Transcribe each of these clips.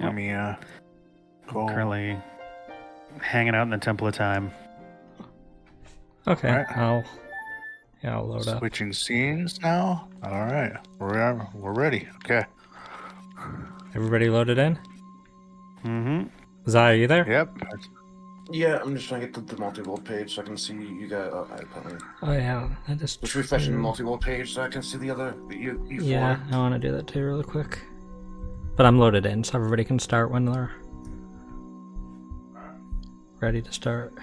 Let me go. Currently hanging out in the Temple of Time. Okay, Right. I'll load up. Switching scenes now. All right, we're ready. Okay. Everybody loaded in? Mm-hmm. Zai, are you there? Yep. Yeah, I'm just trying to get to the multi-world page so I can see you guys. Oh yeah, I just refreshing the multi-world page so I can see the other. Yeah, I want to do that too really quick. But I'm loaded in, so everybody can start when they're ready to start.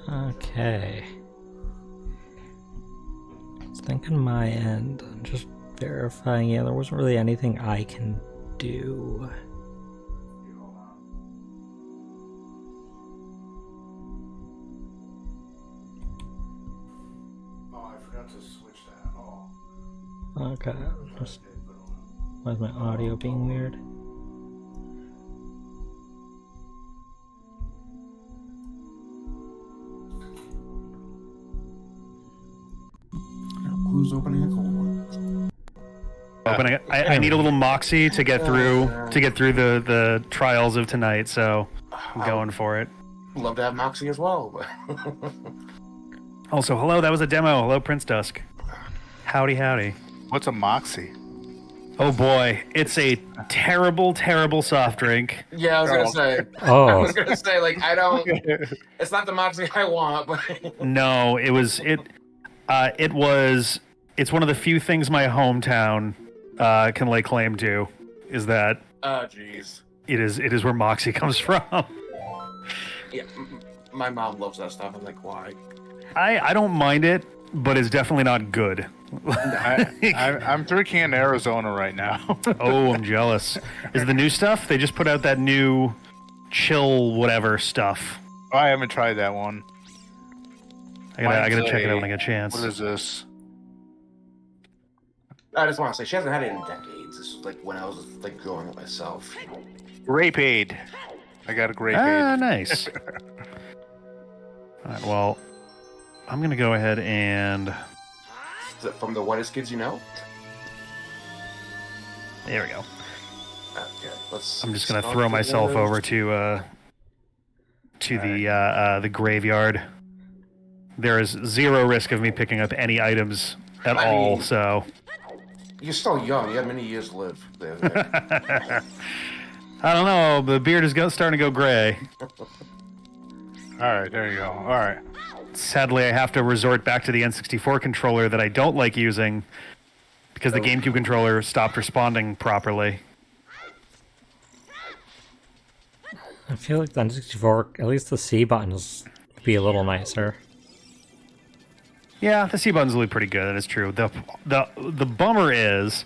Okay. I was thinking my end. I'm just verifying. Yeah, there wasn't really anything I can do. Oh, I forgot to switch that at all. Okay. Why is my audio being weird? Who's opening a cold one? Opening it. I need a little moxie to get through the trials of tonight, so I'm going for it. Love to have Moxie as well. Also, hello, that was a demo. Hello, Prince Dusk. Howdy, howdy. What's a Moxie? Oh boy, it's a terrible, terrible soft drink. Yeah, I was gonna say. Oh. I was gonna say, like, I don't. It's not the Moxie I want, but. No, it's one of the few things my hometown can lay claim to, is that Oh, jeez. it is where Moxie comes from. Yeah, my mom loves that stuff. I'm like, why? I don't mind it, but it's definitely not good. I'm drinking in Arizona right now. Oh, I'm jealous. Is the new stuff? They just put out that new chill whatever stuff. Oh, I haven't tried that one. I gotta check it out when I get a chance. What is this? I just want to say she hasn't had it in decades. This was like when I was like growing up myself. Grape Aid. I got a Grape Ah, Aid. nice. All right, well, I'm gonna go ahead and Is it from the Whitest Kids You Know? there we go. Okay, let's. I'm just gonna throw myself over to the graveyard. There is zero risk of me picking up any items at all, so. You're still young. You have many years to live. I don't know. The beard is starting to go gray. All right, there you go. All right. Sadly, I have to resort back to the N64 controller that I don't like using because the GameCube controller stopped responding properly. I feel like the N64, at least the C buttons would be a little nicer. Yeah, the C button's really pretty good. That is true. The bummer is,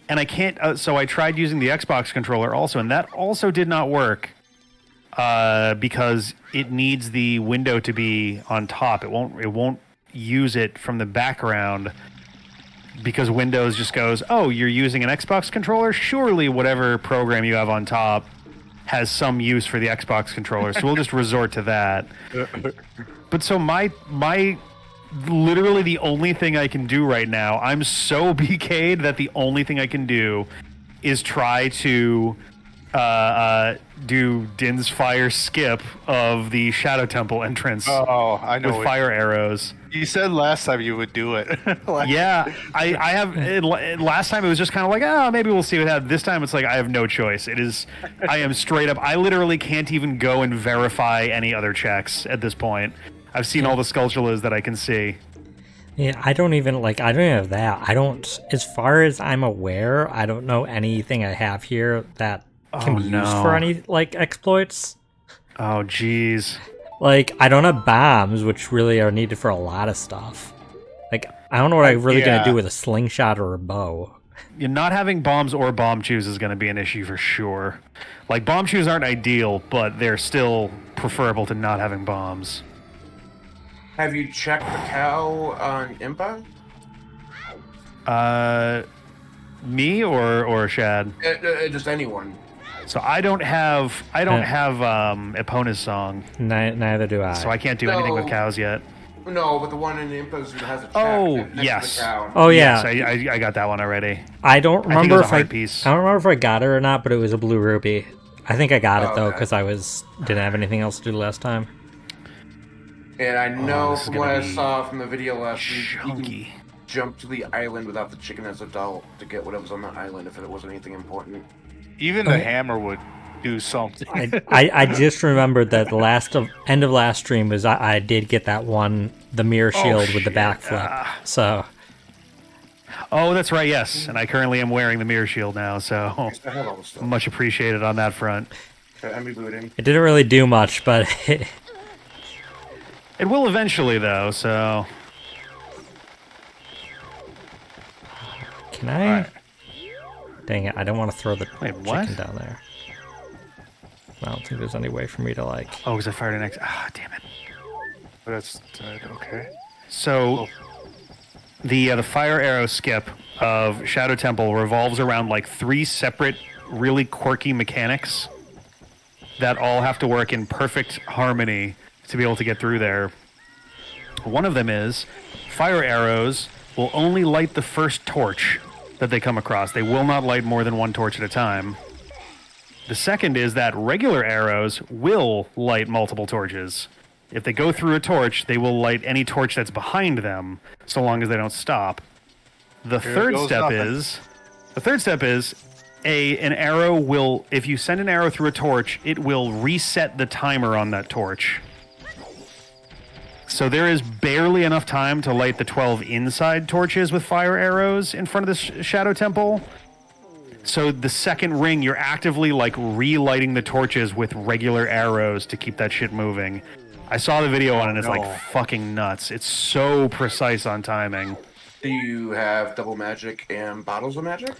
and I can't. So I tried using the Xbox controller also, and that also did not work because it needs the window to be on top. It won't use it from the background because Windows just goes, "Oh, you're using an Xbox controller? Surely whatever program you have on top has some use for the Xbox controller." So we'll just resort to that. But so my literally the only thing I can do right now, I'm so BK'd that the only thing I can do is try to do Din's Fire skip of the Shadow Temple entrance. Oh, I know. With fire arrows. You said last time you would do it. Yeah, I have. Last time it was just kind of like, oh, maybe we'll see what happens. This time it's like I have no choice. It is, I am straight up. I literally can't even go and verify any other checks at this point. I've seen all the Skulltulas that I can see. Yeah, I don't even have that. As far as I'm aware, I don't know anything I have here that can be used for any, like, exploits. Oh, jeez. Like, I don't have bombs, which really are needed for a lot of stuff. Like, I don't know what I'm really gonna do with a slingshot or a bow. You're not having bombs or bomb chews is going to be an issue for sure. Like, bomb chews aren't ideal, but they're still preferable to not having bombs. Have you checked the cow on Impa? Me or Shad? Just anyone. So I don't have Epona's song. Neither do I. So I can't do anything with cows yet. No, but the one in the Impas that has a check Oh, next to yes. the cow. Oh yeah, Yes, I got that one already. I don't I think it remember was a if I hard piece. I don't remember if I got it or not, but it was a blue ruby. I think I got it though Okay. because I didn't have anything else to do last time. And I know this is from gonna what I be saw from the video last week, you can Chunky. jump to the island without the chicken as adult to get whatever's on the island if it wasn't anything important. Even the hammer would do something. I just remembered that the end of last stream was I did get that one, the mirror shield with the shit. backflip. So Oh, that's right, yes. And I currently am wearing the mirror shield now, so I have all the stuff. much appreciated on that front. Okay, I'm rebooting. it didn't really do much, but It will eventually, though, so... can I? Dang it! I don't want to throw the Wait, chicken what? down there. I don't think there's any way for me to like. Oh, because I fired an X... Ah, damn it. That's okay. So, the fire arrow skip of Shadow Temple revolves around, like, 3 separate, really quirky mechanics that all have to work in perfect harmony to be able to get through there. One of them is fire arrows will only light the first torch that they come across. They will not light more than 1 torch at a time. The second is that regular arrows will light multiple torches. If they go through a torch, they will light any torch that's behind them, so long as they don't stop. The third goes step nothing. is an arrow will, if you send an arrow through a torch, it will reset the timer on that torch. So there is barely enough time to light the 12 inside torches with fire arrows in front of the Shadow Temple. So the second ring, you're actively like relighting the torches with regular arrows to keep that shit moving. I saw the video on it and it's no. like fucking nuts. It's so precise on timing. Do you have double magic and bottles of magic?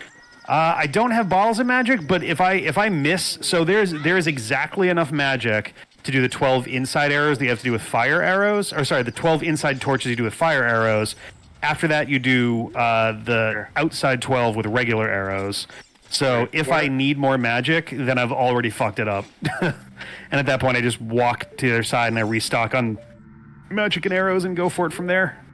I don't have bottles of magic, but if I miss, so there's exactly enough magic to do the 12 inside arrows that you have to do with fire arrows, or sorry, the 12 inside torches you do with fire arrows. After that, you do the outside 12 with regular arrows. So if I need more magic, then I've already fucked it up. And at that point, I just walk to the other side and I restock on magic and arrows and go for it from there.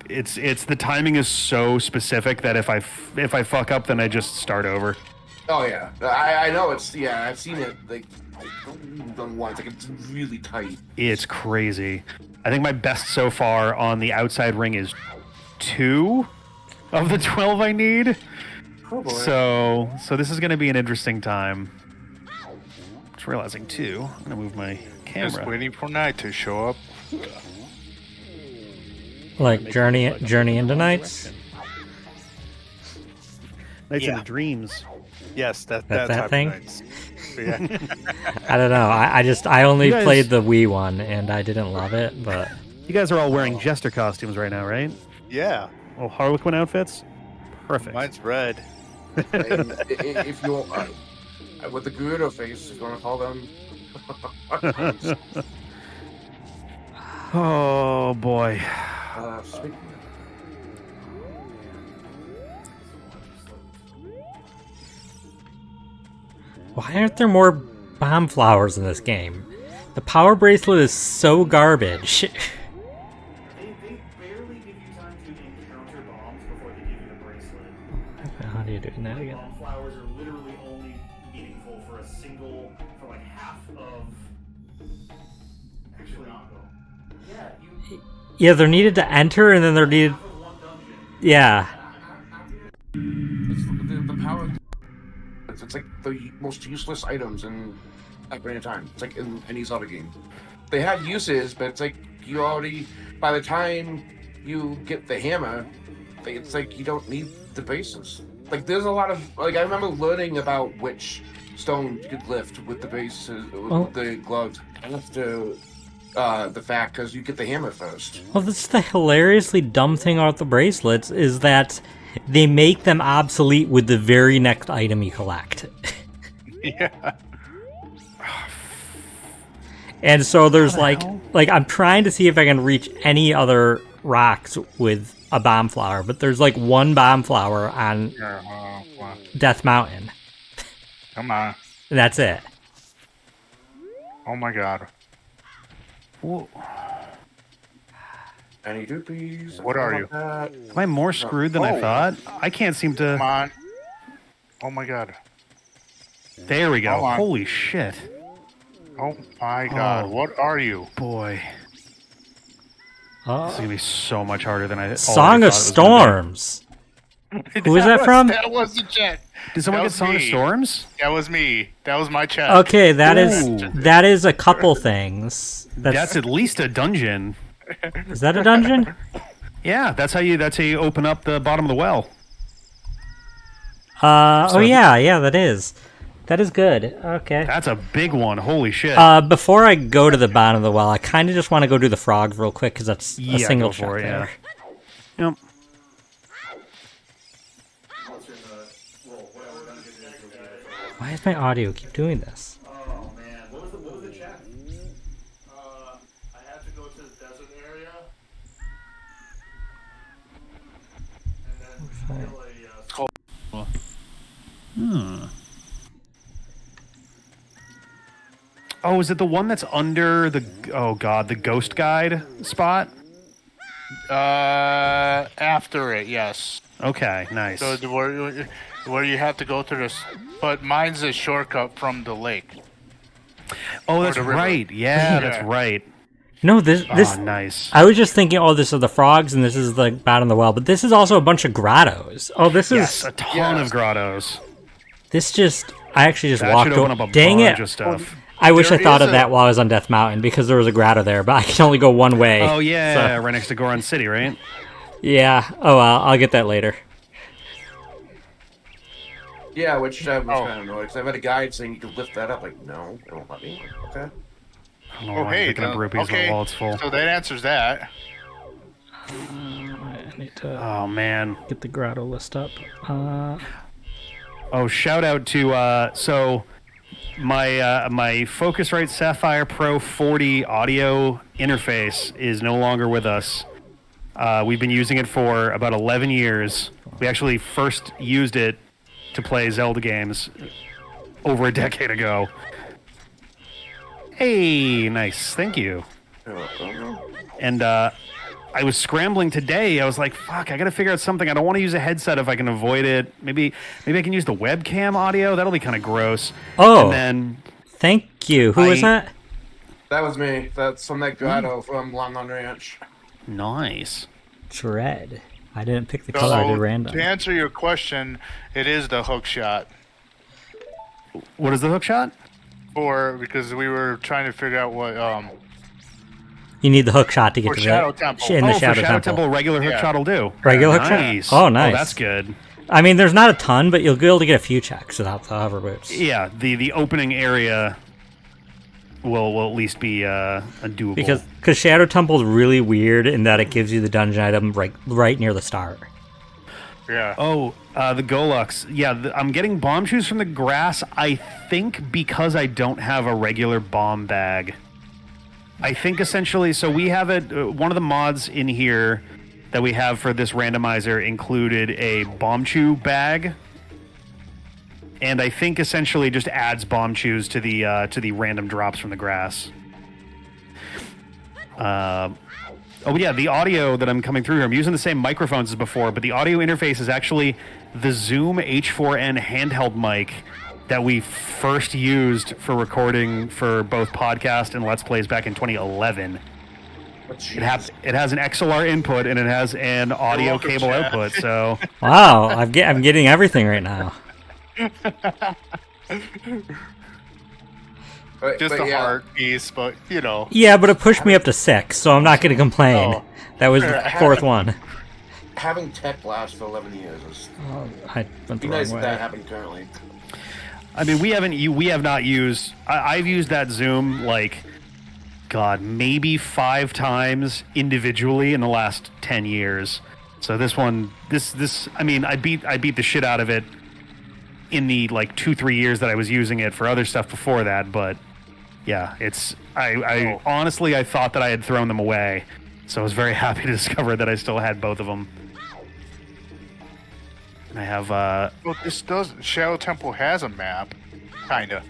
It's the timing is so specific that if I fuck up, then I just start over. Oh yeah, I know it's I've seen it like done once. Like it's really tight. It's crazy. I think my best so far on the outside ring is 2 of the 12 I need. Oh boy. So this is going to be an interesting time. Just realizing too, I'm going to move my Just camera. waiting for night to show up. Like Journey into Nights. Nights Yeah. into Dreams. Yes, that That type of thing? nights. Yeah. I don't know. I only You guys- played the Wii one and I didn't love it, but You guys are all wearing jester costumes right now, right? Yeah. Oh, Harlequin outfits? Perfect. Mine's red. And if you with the Gerudo face, if you want to call them. Oh boy. Speaking of why aren't there more bomb flowers in this game? The power bracelet is so garbage. They barely give you time to encounter bombs before they give you the bracelet. How do you do that again? Bomb flowers are literally only meaningful for like half of. Actually, yeah, Yeah, they're needed to enter and then they're needed. one dungeon. Yeah. it's the power. It's like the most useless items in Ocarina of Time. It's like in any Zelda game. They have uses, but it's like you already. By the time you get the hammer, it's like you don't need the bases. Like there's a lot of like I remember learning about which stone you could lift with the bases with the gloves after the fact because you get the hammer first. Well, that's the hilariously dumb thing about the bracelets is that they make them obsolete with the very next item you collect. Yeah. And so there's hell? like I'm trying to see if I can reach any other rocks with a bomb flower, but there's like one bomb flower on Death Mountain. Come on. And that's it. Oh my god. Whoa. Any doopies? What are you? Am I more screwed than I Oh. thought? I can't seem Come to. on. Oh my god. There we go. Hold on. Holy shit. Oh my god. Oh. What are you? Boy. This is going to be so much harder than I already Song thought of it was gonna Storms. Who is that from? That was the chat. be. Did someone That get was Song of me. Storms? That was me. That was my chat. Okay, that Ooh. is a couple things. That's at least a dungeon. Is that a dungeon? Yeah, that's how you open up the bottom of the well. Oh yeah, that is. That is good. Okay. That's a big one. Holy shit. Before I go to the bottom of the well, I kind of just want to go do the frog real quick because that's a Yeah, single go for shot it, there. Yep. Why does my audio keep doing this? Oh man, what was the chat? I had to go to the desert area, and then kill a. Oh, is it the one that's under the the ghost guide spot? After it, yes. Okay, nice. So where you have to go through this, but mine's a shortcut from the lake. Oh, that's the river. right. Yeah, Yeah. that's right. No, this. Oh, nice. I was just thinking, oh, this is the frogs and this is the bottom of the well, but this is also a bunch of grottos. Oh, this Yes, is a ton of grottos. this just. I actually just That walked should open up over. a Dang bunch it! of stuff. I wish I There thought is of that while I was on Death Mountain because there was a grotto there, but I can only go one way. Oh yeah, So- right next to Goron City, right? Yeah. Oh well, I'll get that later. Yeah, which I was Oh. kind of annoyed because I've had a guide saying you can lift that up. Like, no, it won't let me. Okay. I don't know Oh why I'm hey, picking up rupees okay. while it's full. So that answers that. I need to Oh man. get the grotto list up. Oh, shout out to so my Focusrite Sapphire Pro 40 audio interface is no longer with us. We've been using it for about 11 years. We actually first used it to play Zelda games over a decade ago. Hey, nice. Thank you. And I was scrambling today. I was like, fuck, I got to figure out something. I don't want to use a headset if I can avoid it. Maybe I can use the webcam audio. That'll be kind of gross. Oh. And then Thank you. Who was that? That was me. That's from that grotto from London Ranch. nice. Dread. I didn't pick the color. I did random. To answer your question, it is the hook shot. What is the hook shot? Because we were trying to figure out what You need the hook shot to get For to Shadow the Temple. in the for Shadow, Shadow Temple. regular hook Yeah. shot will do. Regular hook shot? nice. Oh, nice. Oh, that's good. I mean, there's not a ton, but you'll be able to get a few checks without the hover boots. Yeah, the opening area will at least be a doable. Because Shadow Temple is really weird in that it gives you the dungeon item right near the start. Yeah. Oh, the Golux. Yeah, I'm getting bomb shoes from the grass, I think, because I don't have a regular bomb bag. I think essentially, so we have it, one of the mods in here that we have for this randomizer included a bomb chew bag. And I think essentially just adds bomb chews to the random drops from the grass. Oh yeah, the audio that I'm coming through here, I'm using the same microphones as before, but the audio interface is actually the Zoom H4n handheld mic that we first used for recording for both podcast and Let's Plays back in 2011. It has an XLR input and it has an audio welcome, cable Chad. output, so Wow, I'm getting everything right now. Just But a yeah, hard piece, but you know. Yeah, but it pushed me up to 6, so I'm not going to complain. Oh. That was the fourth one. having tech last for 11 years is I went the be nice wrong if that way. happened currently. I mean, we have not used. I've used that Zoom like, God, maybe 5 times individually in the last 10 years. So this one, this, I mean, I beat the shit out of it in the like 2-3 years that I was using it for other stuff before that. But yeah, it's. I honestly I thought that I had thrown them away, so I was very happy to discover that I still had both of them. And I have. Well, this does. Shadow Temple has a map, kinda.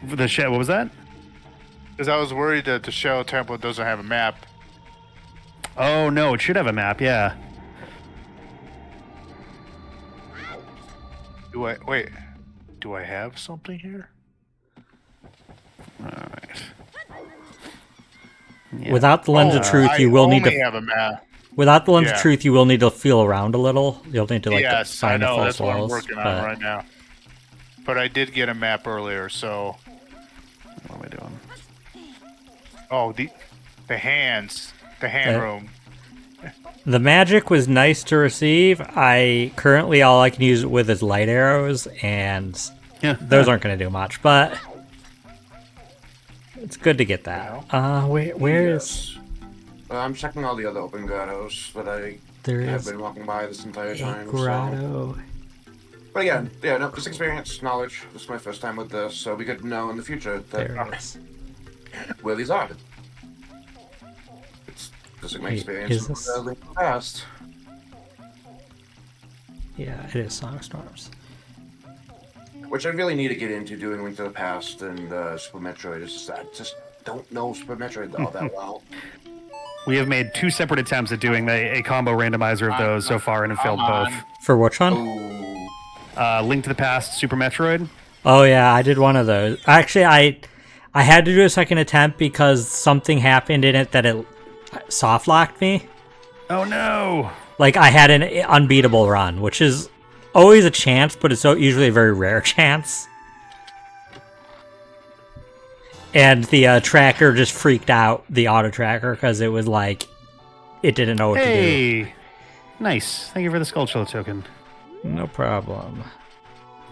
What was that? Because I was worried that the Shadow Temple doesn't have a map. Oh no, it should have a map. Yeah. Wait? Do I have something here? All right. Yeah. Without the lens of truth, I you will need only to. have a map. Without the lens of Yeah. truth, you will need to feel around a little. You'll need to like Yes, I find the know. false That's what I'm walls. working on but- right now. But I did get a map earlier, so. What am I doing? Oh, the hands, the hand room. The magic was nice to receive. I currently all I can use it with is light arrows, and Yeah. those aren't going to do much. But it's good to get that. Where is I'm checking all the other open grottos that I there have is been walking by this entire a time. So. grotto? But again, yeah, no, just experience, knowledge. This is my first time with this, so we could know in the future that There it is. where these are. It's just like my Wait, experience is with this- Link to the Past. Yeah, it is Sonic Storms. Which I really need to get into doing Link to the Past and Super Metroid. It's just, I just don't know Super Metroid all that well. We have made 2 separate attempts at doing a combo randomizer of those so far and have failed both. For which one? Ooh. Link to the Past, Super Metroid. Oh yeah, I did one of those. Actually, I had to do a second attempt because something happened in it that it soft locked me. Oh no! Like I had an unbeatable run, which is always a chance, but it's usually a very rare chance. And the tracker just freaked out, the auto tracker, because it was like it didn't know what to do. Hey, nice. Thank you for the Skulltula token. No problem.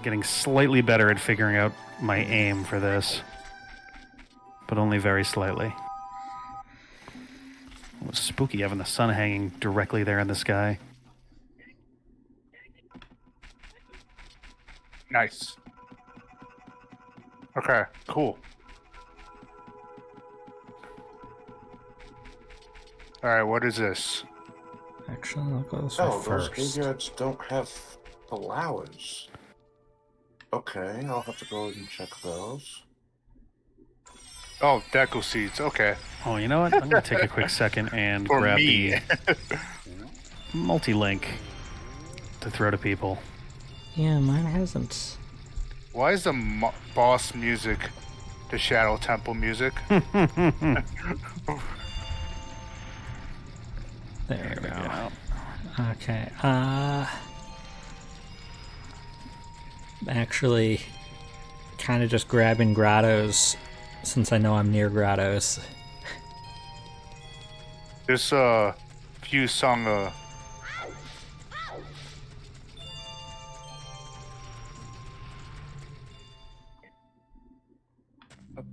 Getting slightly better at figuring out my aim for this, but only very slightly. It was spooky having the sun hanging directly there in the sky. Nice. Okay, cool. Alright, what is this? Actually, I'll go this Oh, way those first. graveyards don't have flowers. Okay, I'll have to go and check those. Oh, Deku seeds, okay. Oh, you know what? I'm going to take a quick second and For grab me. the multi-link to throw to people. Yeah, mine hasn't. Why is the boss music the Shadow Temple music? There we go. Yeah. Okay. Actually, kind of just grabbing grottos since I know I'm near grottos. This few song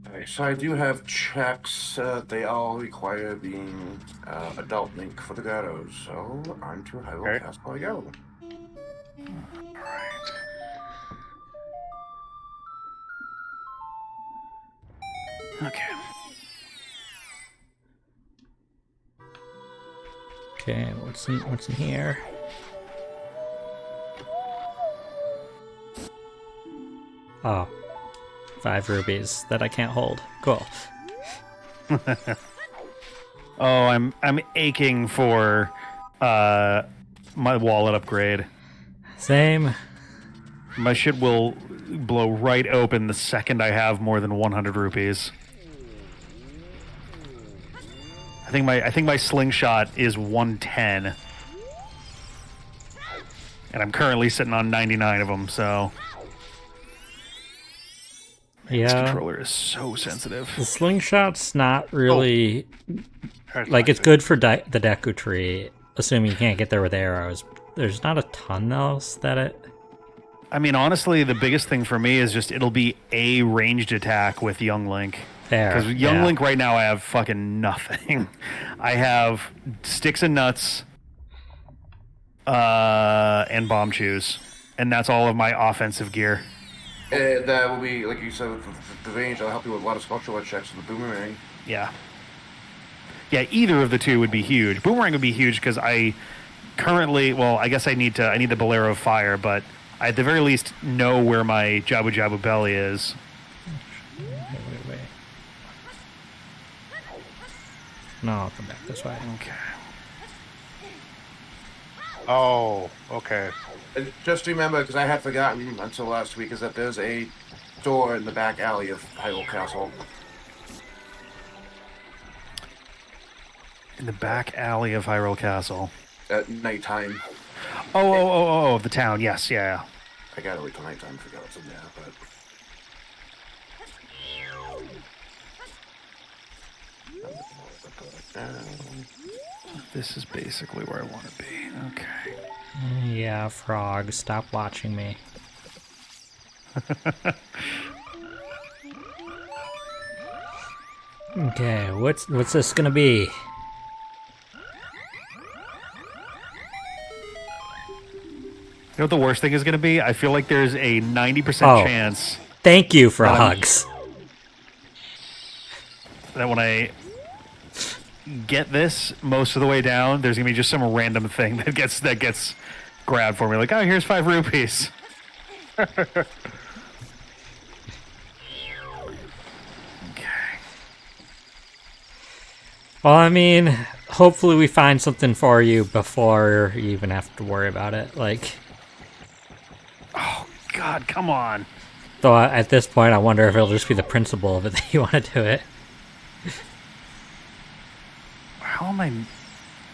Okay, so I do have checks. They all require being adult link for the grottos, so I'm to Hyrule Okay. Castle I go. Okay. Okay, what's in here? Oh, 5 rubies that I can't hold. Cool. Oh, I'm aching for my wallet upgrade. Same. My shit will blow right open the second I have more than 100 rupees. I think my slingshot is 110. And I'm currently sitting on 99 of them, so this Yeah. controller is so sensitive. The slingshot's not really Here's like my it's thing. good for the Deku tree, assuming you can't get there with arrows. There's not a ton else that it. I mean, honestly, the biggest thing for me is just it'll be a ranged attack with Young Link. There. Because Young yeah. Link right now, I have fucking nothing. I have sticks and nuts, and bomb chews, and that's all of my offensive gear. That will be, like you said, with the range. I'll help you with a lot of sculptural checks with the boomerang. Yeah. Yeah, either of the two would be huge. Boomerang would be huge because I currently, well, I guess I need the Bolero of Fire, but I at the very least know where my Jabu Jabu Belly is. Wait. No, I'll come back this way. Okay. Oh, okay. And just remember, because I had forgotten until last week, is that there's a door in the back alley of Hyrule Castle. In the back alley of Hyrule Castle. At nighttime. Oh, the town. Yes, yeah. I gotta wait till nighttime to figure out what's in there, but... This is basically where I want to be. Okay. Yeah, frog, stop watching me. Okay, what's this gonna be? You know what the worst thing is going to be? I feel like there's a 90% chance Thank you, frogs. that when I get this most of the way down, there's going to be just some random thing that gets grabbed for me. Like, oh, here's 5 rupees. Okay. Well, I mean, hopefully we find something for you before you even have to worry about it. Like, Oh, God, come on. though at this point, I wonder if it'll just be the principle of it that you want to do it.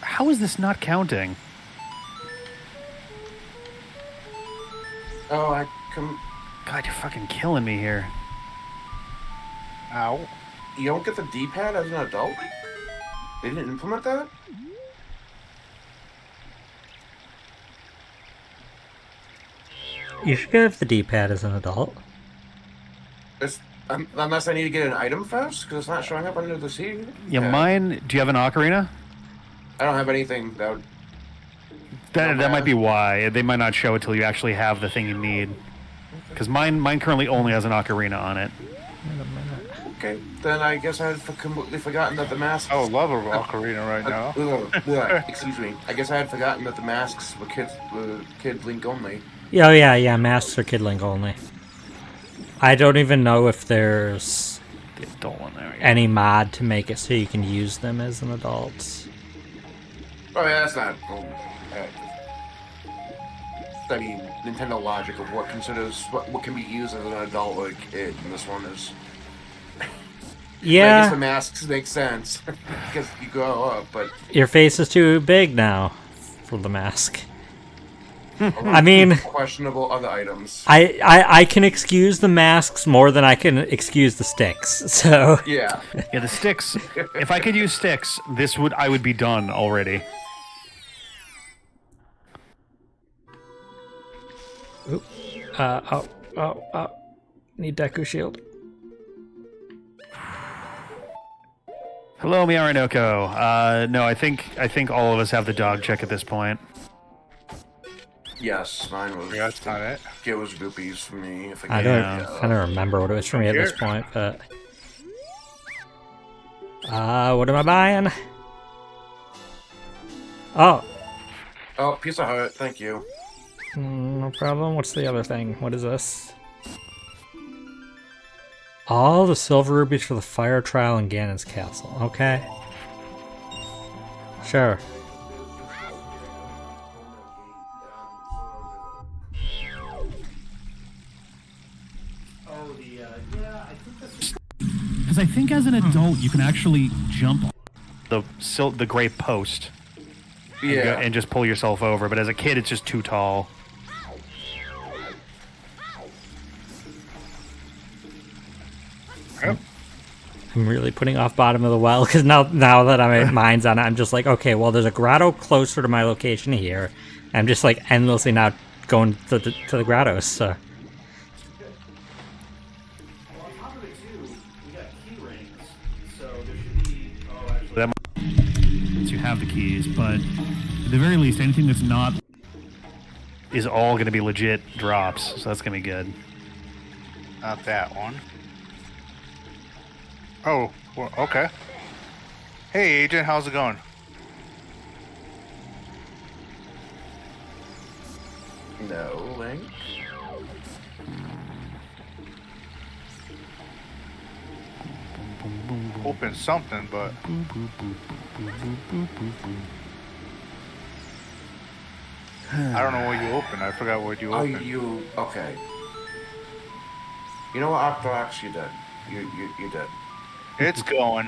How is this not counting? Oh, I come... God, you're fucking killing me here. Ow. You don't get the D-pad as an adult? They didn't implement that? You should get the D-pad as an adult. It's, unless I need to get an item first, because it's not showing up under the C. Yeah, mine... Do you have an ocarina? I don't have anything that would... That might be why. They might not show it till you actually have the thing you need. Because mine currently only has an ocarina on it. Okay, then I guess I had completely forgotten that the masks... Oh, love of Ocarina right now. Excuse me. I guess I had forgotten that the masks were Kid Link only. Oh yeah, masks are Kid Link only. I don't even know if there's The adult one there. any mod to make it so you can use them as an adult. Oh yeah, that's not... studying Nintendo logic of what considers... What can be used as an adult or a kid, and this one is... I guess the Yeah, masks make sense because you grow up, but your face is too big now for the mask. I mean, questionable other items. I can excuse the masks more than I can excuse the sticks. So Yeah, Yeah, the sticks. If I could use sticks, I would be done already. need Deku Shield. Hello, Miyarinoko. No, I think all of us have the dog check at this point. yes, mine was. Yeah, that's not it. It was rupees for me. If I don't remember what it was for me at this point, but what am I buying? Oh, Oh, piece of heart. Thank you. no problem. What's the other thing? What is this? All the silver rubies for the fire trial in Ganon's castle. Okay. Sure. Oh, yeah, I think that's... Because I think as an adult you can actually jump the gray post Yeah. and just pull yourself over, but as a kid it's just too tall. I'm really putting off bottom of the well because now that I'm at mines on it, I'm just like, okay, well, there's a grotto closer to my location here. I'm just like endlessly now going to the grottos. So. Well, on top of it, too, we got key rings. So there should be... Oh, actually... Once you have the keys, but at the very least anything that's not is all going to be legit drops, so that's going to be good. Not that one. Oh, well, okay. Hey, Agent, how's it going? No, Link. open something, but I don't know what you opened. I forgot what you Oh, opened. you okay? You know what, Octox, you did. You did. It's going.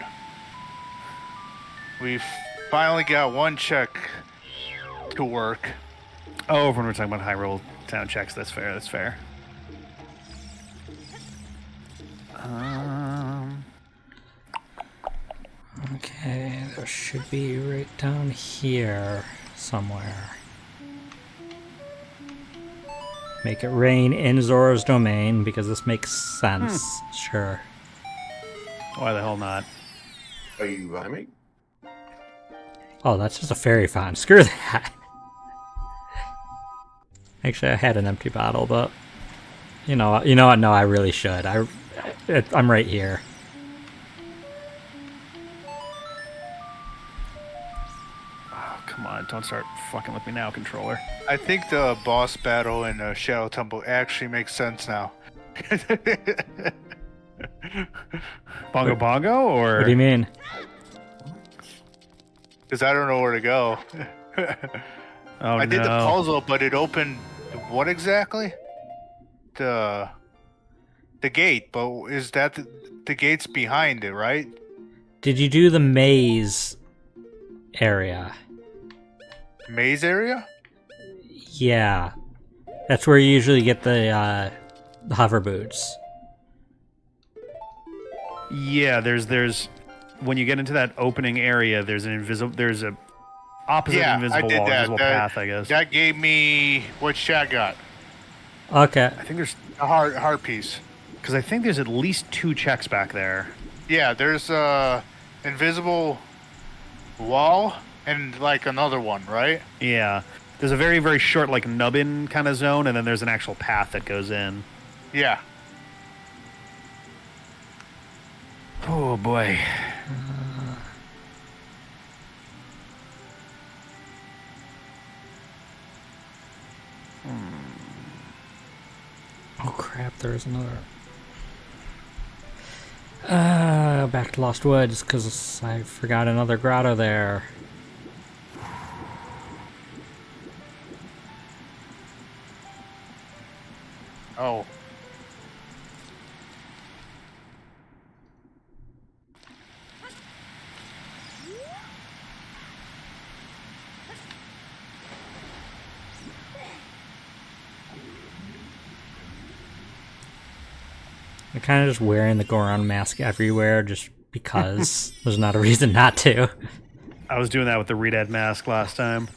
We finally got one check to work. Oh, when we're talking about high roll town checks, that's fair. That's fair. Okay, there should be right down here somewhere. Make it rain in Zora's domain because this makes sense. Sure. Why the hell not? Are you rhyming? Oh, that's just a fairy font. Screw that. Actually, I had an empty bottle, but you know what? No, I really should. I'm right here. Oh, come on, don't start fucking with me now, controller. I think the boss battle in Shadow Temple actually makes sense now. Bongo bongo, or What do you mean? Because I don't know where to go. Oh, I did the no. puzzle, but it opened what exactly? The gate, but is that the gate's behind it, right? Did you do the maze area? Maze area? Yeah. That's where you usually get the hover boots. Yeah, there's when you get into that opening area, there's a opposite Yeah, invisible I did wall, that. invisible path, I guess. That gave me what Shaq got. Okay. I think there's A heart piece. because I think there's at least 2 checks back there. Yeah, there's a invisible wall and like another one, right? Yeah, there's a very very short like nubbin kind of zone, and then there's an actual path that goes in. Yeah. Oh boy. Oh crap, there's another. Back to Lost Woods, because I forgot another grotto there. Oh. I'm kind of just wearing the Goron mask everywhere just because there's not a reason not to. I was doing that with the Redad mask last time.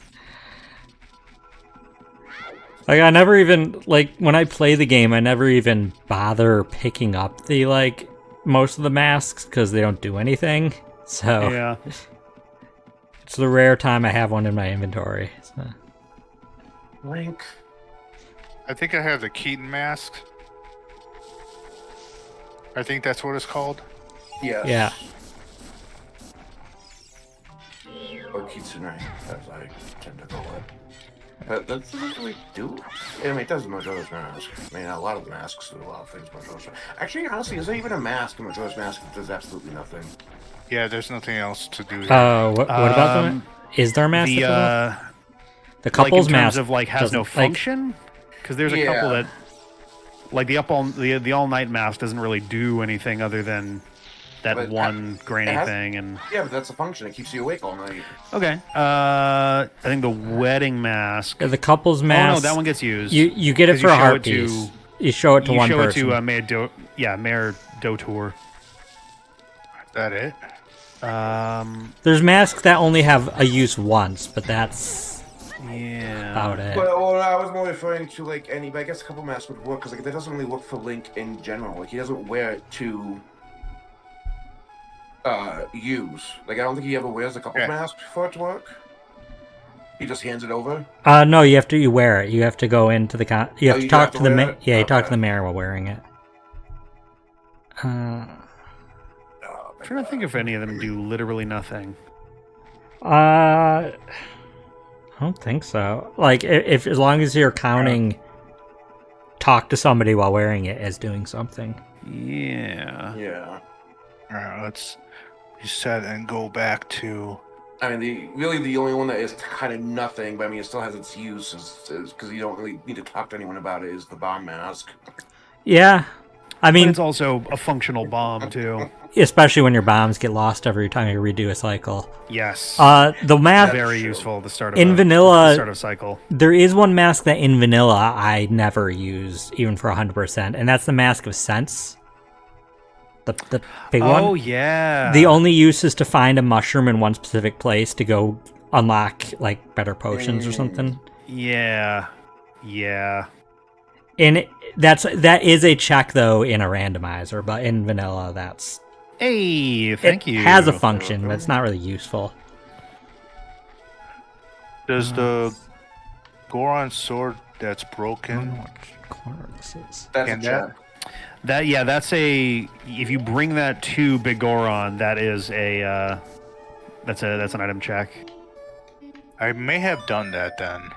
Like, I never even, like, when I play the game, I never even bother picking up the, like, most of the masks because they don't do anything. So, Yeah. it's the rare time I have one in my inventory. So. Link. I think I have the Keaton mask. I think that's what it's called. Yes. Yeah. Or Kitsune, as I tend to call it. That doesn't really do. I mean, it does Majora's Mask. I mean, a lot of masks do a lot of things. Majora's Mask. Actually, honestly, is there even a mask in Majora's Mask that does absolutely nothing? Yeah, there's nothing else to do. What about the is there a mask? The The couple's like in terms mask of like has no doesn't- like, function, because there's a couple Yeah. that like the all night mask doesn't really do anything other than that But one grainy it has- thing. And Yeah, but that's a function. It keeps you awake all night. okay, I think the wedding mask. the couple's Oh mask. no, that one gets used. You get it 'Cause for you a show heart it to- piece. You show it to you one show person. it to Mayor Dotour. Is that it? There's masks that only have a use once, but that's Yeah. about it. Well, I was more referring to like any. But I guess a couple masks would work because like that doesn't really work for Link in general. Like he doesn't wear it to use. Like I don't think he ever wears a couple Yeah. mask for it to work. He just hands it over. No, you wear it. You have to go into the you have Oh, to you talk have to to the wear ma- it? yeah, you talk to Okay. the mayor while wearing it. I'm trying to think if any of them do literally nothing. I don't think so. Like if as long as you're counting, talk to somebody while wearing it as doing something. Yeah. Yeah. All right, reset and go back to. I mean, the only one that is kind of nothing, but I mean, it still has its use, is because you don't really need to talk to anyone about it, is the bomb mask. Yeah. I But mean, it's also a functional bomb too. especially when your bombs get lost every time you redo a cycle. Yes. The mask Very true. useful at the start of in the vanilla, start of cycle. there is one mask that in vanilla I never used, even for 100%, and that's the Mask of Sense. The big one. Oh yeah. The only use is to find a mushroom in one specific place to go unlock like better potions or something. Yeah. Yeah. And that is a check though in a randomizer, but in vanilla that's Hey, thank you. It has a function, but it's not really useful. Does the Goron sword that's broken? That's Can a that- check. That's a. If you bring that to Big Goron, that is a. That's an item check. I may have done that then,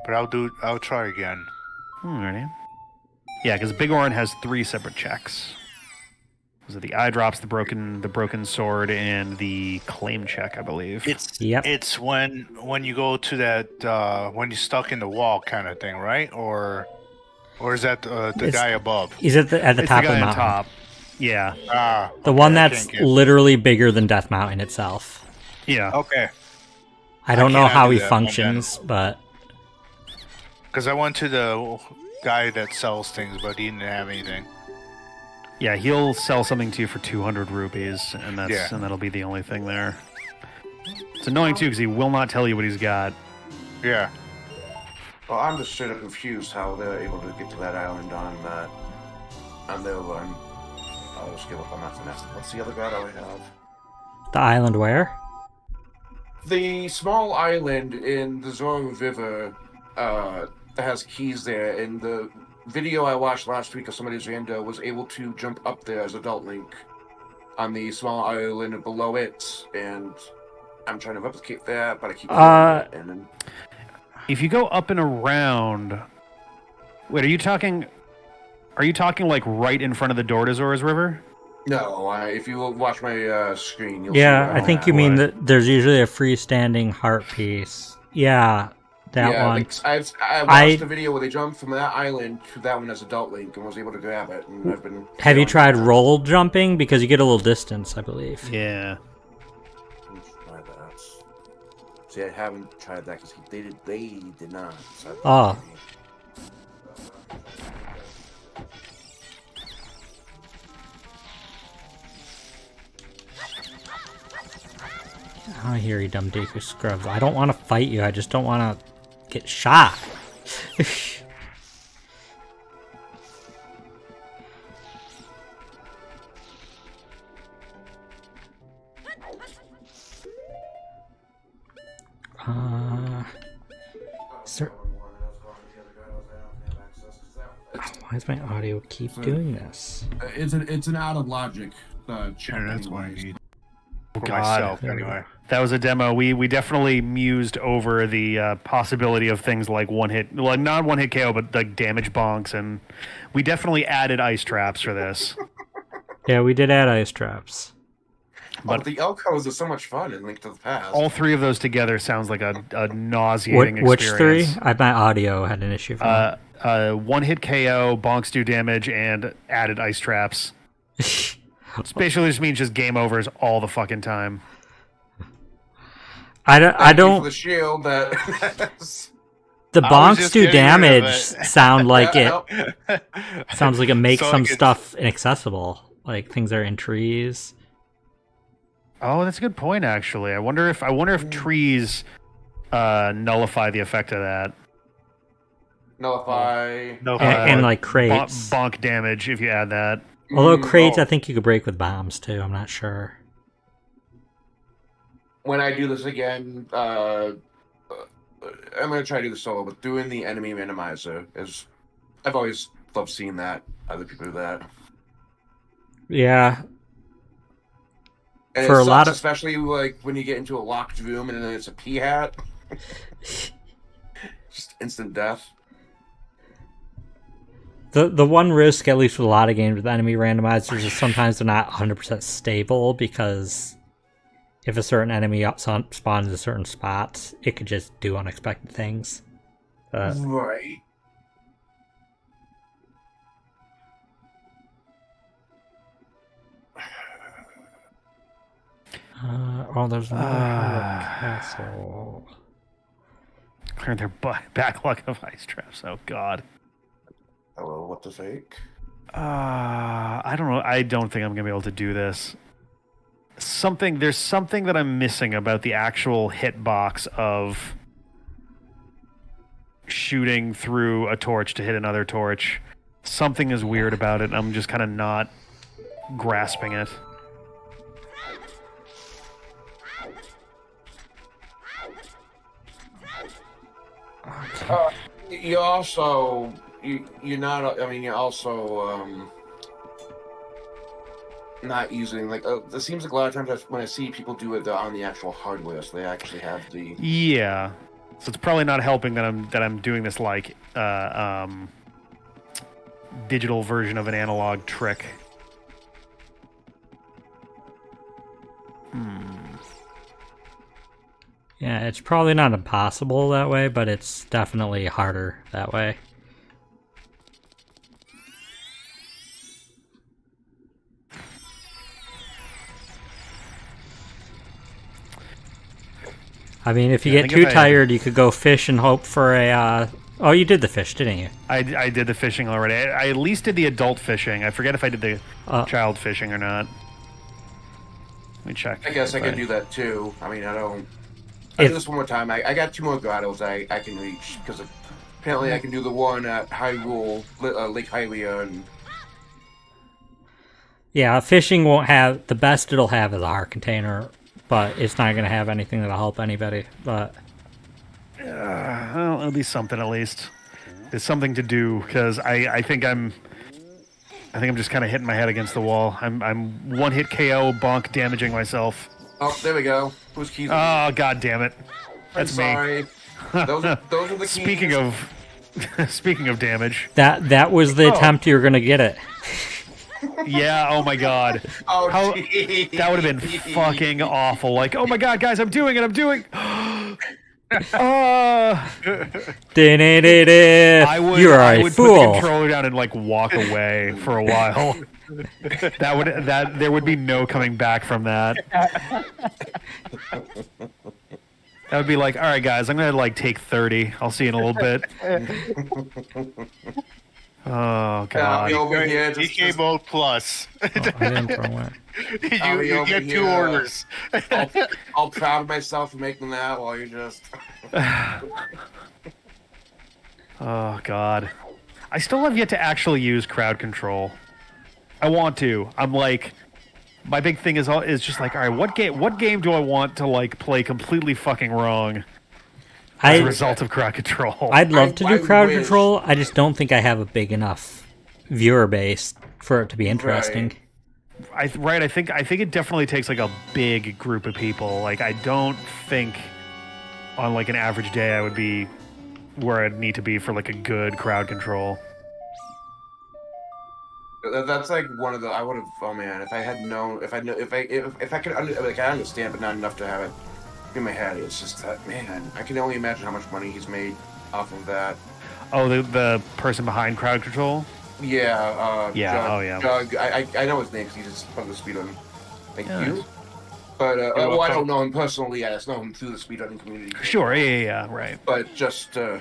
but I'll try again. Alrighty. Yeah, because Big Goron has 3 separate checks. Those are the eye drops, the broken sword, and the claim check, I believe. It's when you go to that when you're stuck in the wall kind of thing, right? Or is that the guy above? He's at the It's top the of guy the on mountain. top. Yeah. The Okay, one I that's can't get- literally bigger than Death Mountain itself. Yeah. Okay, I don't know cannot how do he that, functions, but because I went to the guy that sells things, but he didn't have anything. Yeah, he'll sell something to you for 200 rupees, and Yeah. that'll be the only thing there. It's annoying too because he will not tell you what he's got. Yeah. Well, I'm just straight up confused how they're able to get to that island on their run. I'll just give up on that for next. What's the other grotto I have? the island where? The small island in the Zoro River that has keys there. In the video I watched last week of somebody's rando was able to jump up there as Adult Link on the small island below it, and I'm trying to replicate that, but I keep failing it, and then If you go up and around, wait, are you talking like right in front of the door to Zora's River? no, if you watch my screen, you'll Yeah, see I where think I'm you at. mean that there's usually a freestanding heart piece. Yeah, that yeah, one. like, I watched the video where they jumped from that island to that one as Adult Link and was able to grab it, and I've been. Have you failing tried that. roll jumping? Because you get a little distance, I believe. Yeah. Let's try that. See, I haven't tried that because they did not. So Oh. I hear you, dumb Deku Scrubs. I don't want to fight you. I just don't want to get shot. Is there... Why does my audio keep doing this? It's an out of logic check. Yeah, that's what I need. For God. myself, anyway. That was a demo. We definitely mused over the possibility of things like not one hit KO, but like damage bonks, and we definitely added ice traps for this. Yeah, we did add ice traps. But the Elcos are so much fun in Link to the Past. All 3 of those together sounds like a nauseating Which 3? experience. My audio had an issue. For One hit KO, bonks do damage, and added ice traps. Which basically just means just game overs all the fucking time. I Thank you don't. for the shield that. The I was bonks just do getting rid of damage it. sound like it. Yeah, Sounds like it makes So some like it's- stuff inaccessible, like things that are in trees. Oh, that's a good point. Actually, I wonder if trees nullify the effect of that. Nullify. No, And like crates. Bonk damage if you add that. Although crates, Oh. I think you could break with bombs too. I'm not sure. When I do this again, I'm gonna try to do the solo, but doing the enemy minimizer is. I've always loved seeing that. Other people do that. Yeah, And For it a lot sucks, of- especially like when you get into a locked room and then it's a pea hat. Just instant death. the one risk, at least with a lot of games with enemy randomizers, is sometimes they're not 100% stable because if a certain enemy spawns in certain spots, it could just do unexpected things. Right. There's another castle. Clearing their backlog of ice traps. Oh God. Hello, what the fake? I don't know. I don't think I'm gonna be able to do this. There's something that I'm missing about the actual hitbox of shooting through a torch to hit another torch. Something is weird about it. I'm just kind of not grasping it. You also you're not. I mean, you're also not using like. It seems like a lot of times when I see people do it, they're on the actual hardware, so they actually have the. Yeah, so it's probably not helping that I'm doing this like digital version of an analog trick. Yeah, it's probably not impossible that way, but it's definitely harder that way. I mean, if you get too tired, you could go fish and hope for a... Oh, you did the fish, didn't you? I did the fishing already. I at least did the adult fishing. I forget if I did the child fishing or not. Let me check. I guess I could do that too. I mean, I don't... I'll do this one more time. I got 2 more grottos I can reach, because apparently I can do the one at Hyrule, Lake Hylia, and... Yeah, fishing won't have... The best it'll have is a heart container, but it's not going to have anything that'll help anybody, but... Well, it'll be something at least. It's something to do, because I think I'm just kind of hitting my head against the wall. I'm one-hit KO, bonk, damaging myself. Oh, there we go. Who's keys? Oh, God damn it. That's me. Sorry. Those are the keys. Speaking of damage. That was the attempt you were going to get it. Yeah, oh my God. Oh, that would have been fucking awful. Like, oh my God, guys, I'm doing it. I would put the controller down and like walk away for a while. There would be no coming back from that. That would be like, all right, guys, I'm gonna like take 30. I'll see you in a little bit. Oh God! DK Mode Plus. I didn't throw it. You get 2 orders. I'll proud myself for making that while you're just. Oh God! I still have yet to actually use crowd control. I want to. I'm like, my big thing is just like, all right, what game do I want to like play completely fucking wrong? As a result of crowd control. I'd love to do crowd control. I just don't think I have a big enough viewer base for it to be interesting. Right. I think it definitely takes like a big group of people. Like I don't think on like an average day I would be where I'd need to be for like a good crowd control. That's like one of the. I would have. Oh man, if I had known, if I could, like I understand, but not enough to have it in my head. It's just that, man, I can only imagine how much money he's made off of that. Oh, the person behind crowd control? Yeah. Yeah. Doug, I know his name because he's just part of the speedrunning. Thank you. But well, I don't know him personally. I just know him through the speedrunning community. Sure. Yeah. Right. But just okay,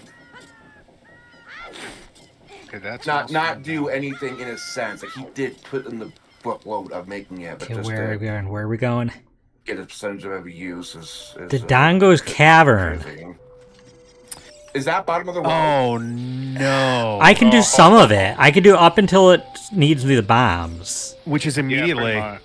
that's not do anything in a sense. Like he did put in the bookload of making it. But okay, just where are we going? Get a percentage of every use is Dodongo's Cavern. Is that bottom of the well? Oh no! I can do some of it. I can do up until it needs the bombs, which is immediately. Yeah,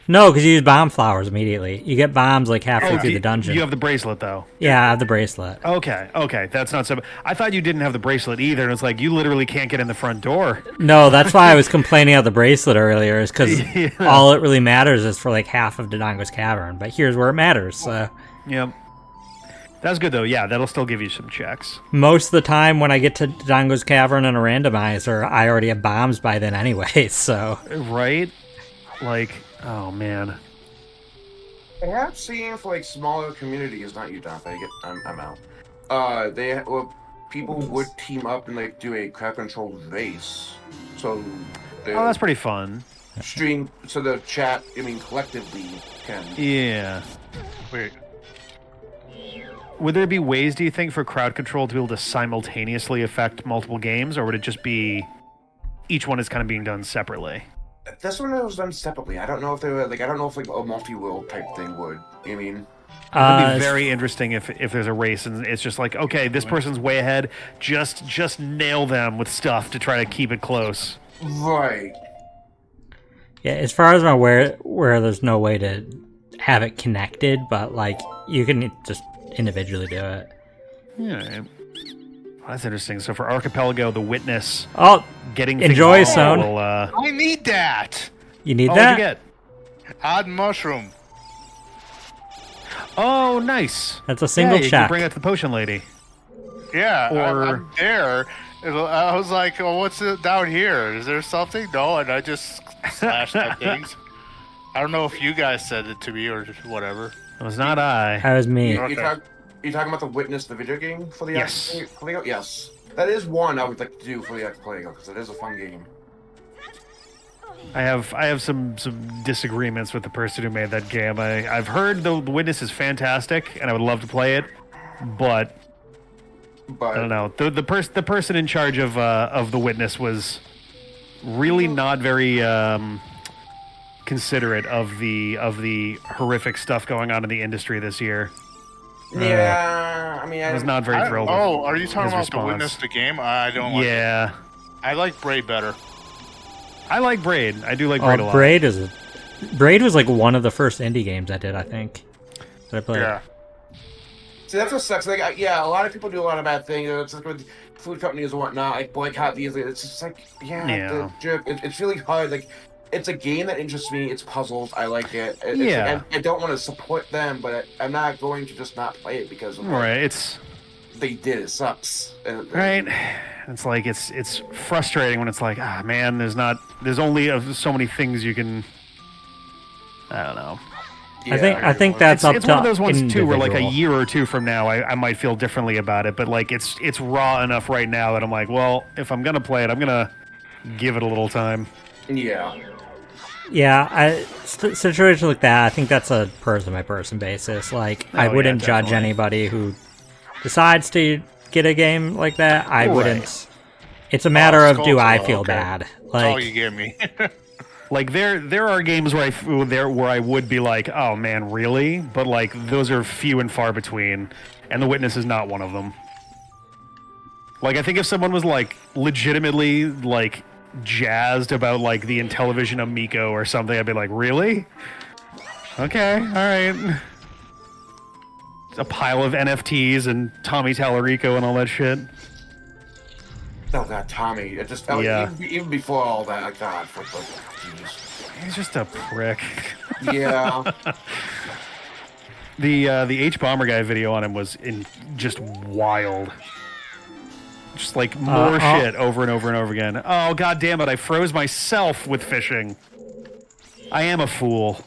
no, because you use bomb flowers immediately. You get bombs like halfway through the dungeon. You have the bracelet though. Yeah, I have the bracelet. Okay, that's not so. I thought you didn't have the bracelet either, and it's like you literally can't get in the front door. No, that's why I was complaining about the bracelet earlier. Is because all it really matters is for like half of Dodongo's Cavern. But here's where it matters. So. Yep. That's good though. Yeah, that'll still give you some checks. Most of the time, when I get to Dodongo's Cavern and a randomizer, I already have bombs by then anyway. So. Right. Like. Oh man. I have seen for like smaller communities, not you, Dante. I'm out. People would team up and like do a crowd controlled race. So Oh, that's pretty fun. stream so the chat, collectively can. Yeah. Wait. Would there be ways, do you think, for crowd control to be able to simultaneously affect multiple games, or would it just be each one is kind of being done separately? This one was done separately. I don't know if they were like I don't know if like a multi-world type thing would. It would be very interesting if there's a race and it's just like, okay, this person's way ahead. Just nail them with stuff to try to keep it close. Right. Yeah, as far as I'm aware, where there's no way to have it connected, but like you can just individually do it. Yeah. That's interesting. So for Archipelago, the Witness getting enjoy, things Stone. will, I need that. You need what'd that? you get? Odd mushroom. Oh, nice. That's a single yeah, you check. can bring it to the potion lady. Yeah, Or- I'm there. I was like, oh, what's it down here? Is there something? No, and I just slashed at things. I don't know if you guys said it to me or just whatever. It was not I. That was me. Okay. You're talking about the Witness, the video game for the Yes. Archipelago? Yes. That is one I would like to do for the Archipelago because it is a fun game. I have some disagreements with the person who made that game. I've heard the Witness is fantastic, and I would love to play it, but I don't know. The person in charge of the Witness was really not very considerate of the horrific stuff going on in the industry this year. Yeah, I was not very thrilled. Oh, with are you talking his about response. the Witness the game? I don't like it. Yeah, I like Braid better. I like Braid. I do like Braid a lot. Braid was like one of the first indie games I did, I think. That I played. Yeah. See, that's what sucks. Like, yeah, a lot of people do a lot of bad things. It's like with food companies and whatnot, like boycott these. It's just like, Yeah. it's really hard. Like, it's a game that interests me. It's puzzles. I like it. Yeah. I don't want to support them, but I'm not going to just not play it because of what Right. It's they did. It sucks. right. It's like it's frustrating when it's like, man, there's only so many things you can. I don't know. I think that's up It's to one of those ones too, where like a individual. year or two from now, I might feel differently about it. But like it's raw enough right now that I'm like, well, if I'm gonna play it, I'm gonna give it a little time. Yeah. Yeah, situation like that, I think that's a person-by-person basis. Like, I Oh, yeah, wouldn't judge definitely. anybody who decides to get a game like that. I Right. wouldn't. It's a matter of, do I Skulltula, feel okay. bad? That's all Like, you give me. Like there are games where I would be like, oh man, really? But like those are few and far between, and The Witness is not one of them. Like I think if someone was like legitimately like jazzed about like the Intellivision Amico or something, I'd be like, really? Okay, all right. A pile of NFTs and Tommy Tallarico and all that shit. Oh god, Tommy. It just Yeah. even before all that, God, jeez. He's just a prick. Yeah. The H Bomber guy video on him was just wild. Just like more shit over and over and over again. Oh god damn it! I froze myself with fishing. I am a fool.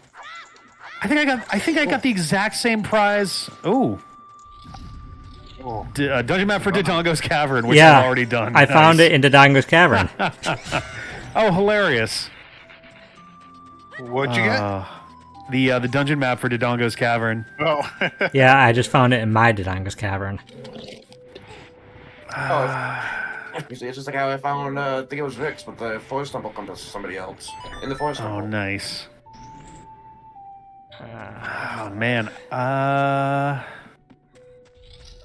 I think I got the exact same prize. Ooh. Dungeon map for Dodongo's Cavern, which yeah, I've already done. I found it in Dodongo's Cavern. Oh, hilarious! What'd you get? The dungeon map for Dodongo's Cavern. Oh. Yeah, I just found it in my Dodongo's Cavern. It's just like how I found, I think it was Rick's, but the Forest Temple comes to somebody else. In the Forest Oh, Temple. nice. Oh man.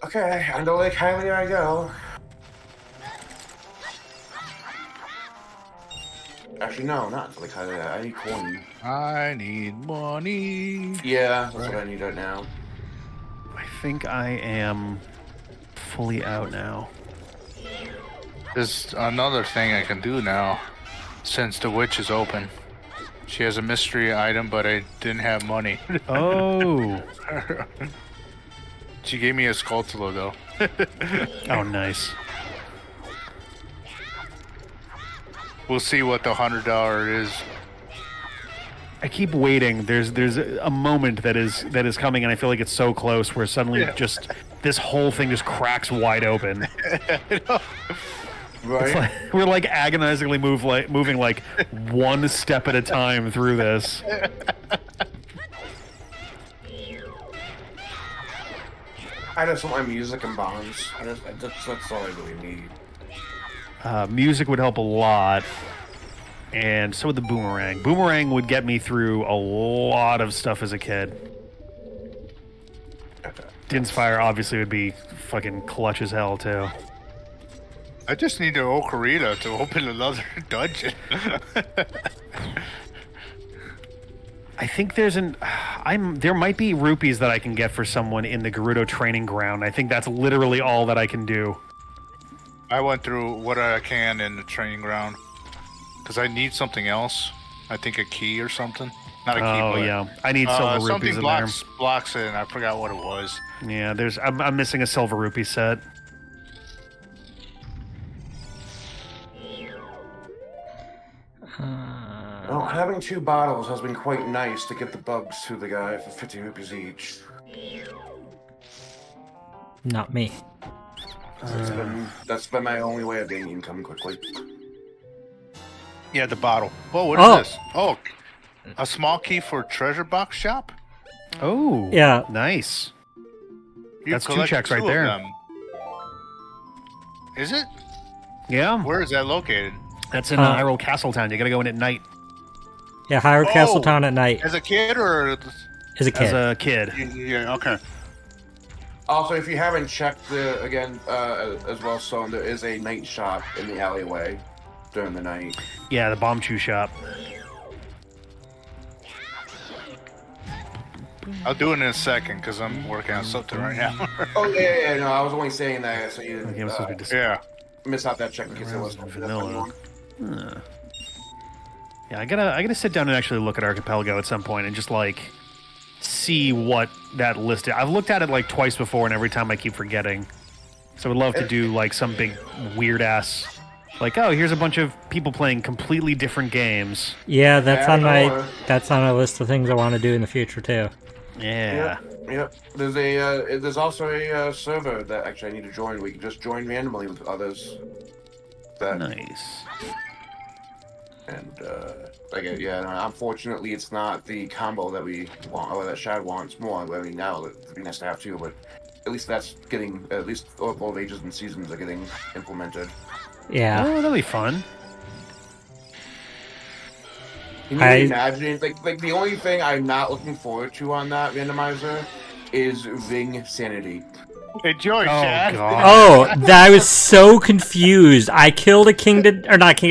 Okay, under Lake Highly I go. Actually, no, not Lake Highly. I need coin. I need money. Yeah, that's what I need right now. I think I am fully out now. There's another thing I can do now, since the witch is open. She has a mystery item, but I didn't have money. Oh. She gave me a Skulltula, though. Oh, nice. We'll see what the $100 is. I keep waiting. There's a moment that is coming, and I feel like it's so close where suddenly just this whole thing just cracks wide open. Right? It's like, we're like agonizingly moving like one step at a time through this. I just want my music and bombs. That's all I really need. Music would help a lot, and so would the boomerang. Boomerang would get me through a lot of stuff as a kid. Din's Fire obviously would be fucking clutch as hell too. I just need an Ocarina to open another dungeon. I think there's there might be rupees that I can get for someone in the Gerudo training ground. I think that's literally all that I can do. I went through what I can in the training ground because I need something else. I think a key or something. Not a key. Oh yeah, I need silver rupees something in blocks it, and I forgot what it was. there. Yeah, I'm missing a silver rupee set. Well, having 2 bottles has been quite nice to get the bugs to the guy for 50 rupees each. Not me. That's been my only way of getting income quickly. Yeah, the bottle. Oh, what is this? Oh, a small key for treasure box shop. Oh, Yeah. nice. You That's 2 collect checks right 2 of there. them. Is it? Yeah, Where is that located? that's in Hyrule Castletown. You gotta go in at night Yeah, Hyrule Castletown at night As a kid or? as a kid. as a kid. Yeah. Okay. Also, if you haven't checked as well, so there is a night shop in the alleyway during the night. Yeah, the bomb chew shop. I'll do it in a second because I'm working on something right now. Oh yeah, no, I was only saying that so you Okay, I'm didn't supposed to be dis- Yeah. miss out that check in case it was vanilla. Yeah, I gotta sit down and actually look at Archipelago at some point and just like see what that list is. I've looked at it like twice before, and every time I keep forgetting. So I'd love to do like some big weird ass, like, oh, here's a bunch of people playing completely different games. Yeah, that's Yeah, on my or- that's on a list of things I want to do in the future too. Yeah. Yep. There's also a server that actually I need to join. We can just join randomly with others. That Nice. and unfortunately, it's not the combo that we want or that Shad wants more. I mean, now it'd be nice to have too, but at least that's getting both ages and seasons are getting implemented. Yeah. Oh, that'll be fun. Can you imagine? Like the only thing I'm not looking forward to on that randomizer is Ving Sanity. Enjoy, Oh Chad. god. Oh, I was so confused. I killed a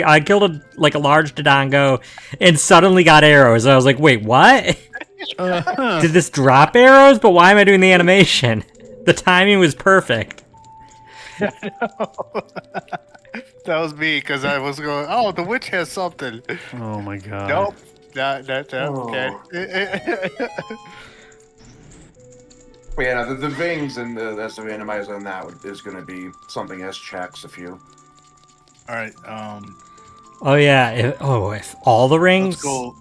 I killed a large Dodongo, and suddenly got arrows. I was like, wait, what? Did this drop arrows? But why am I doing the animation? The timing was perfect. That was me because I was going, oh, the witch has something. Oh my god. Nope. That Oh. okay. But yeah, no, the Vings and that's the randomizer on that is going to be something as checks a few. All right. Oh yeah. If all the rings. Let's go.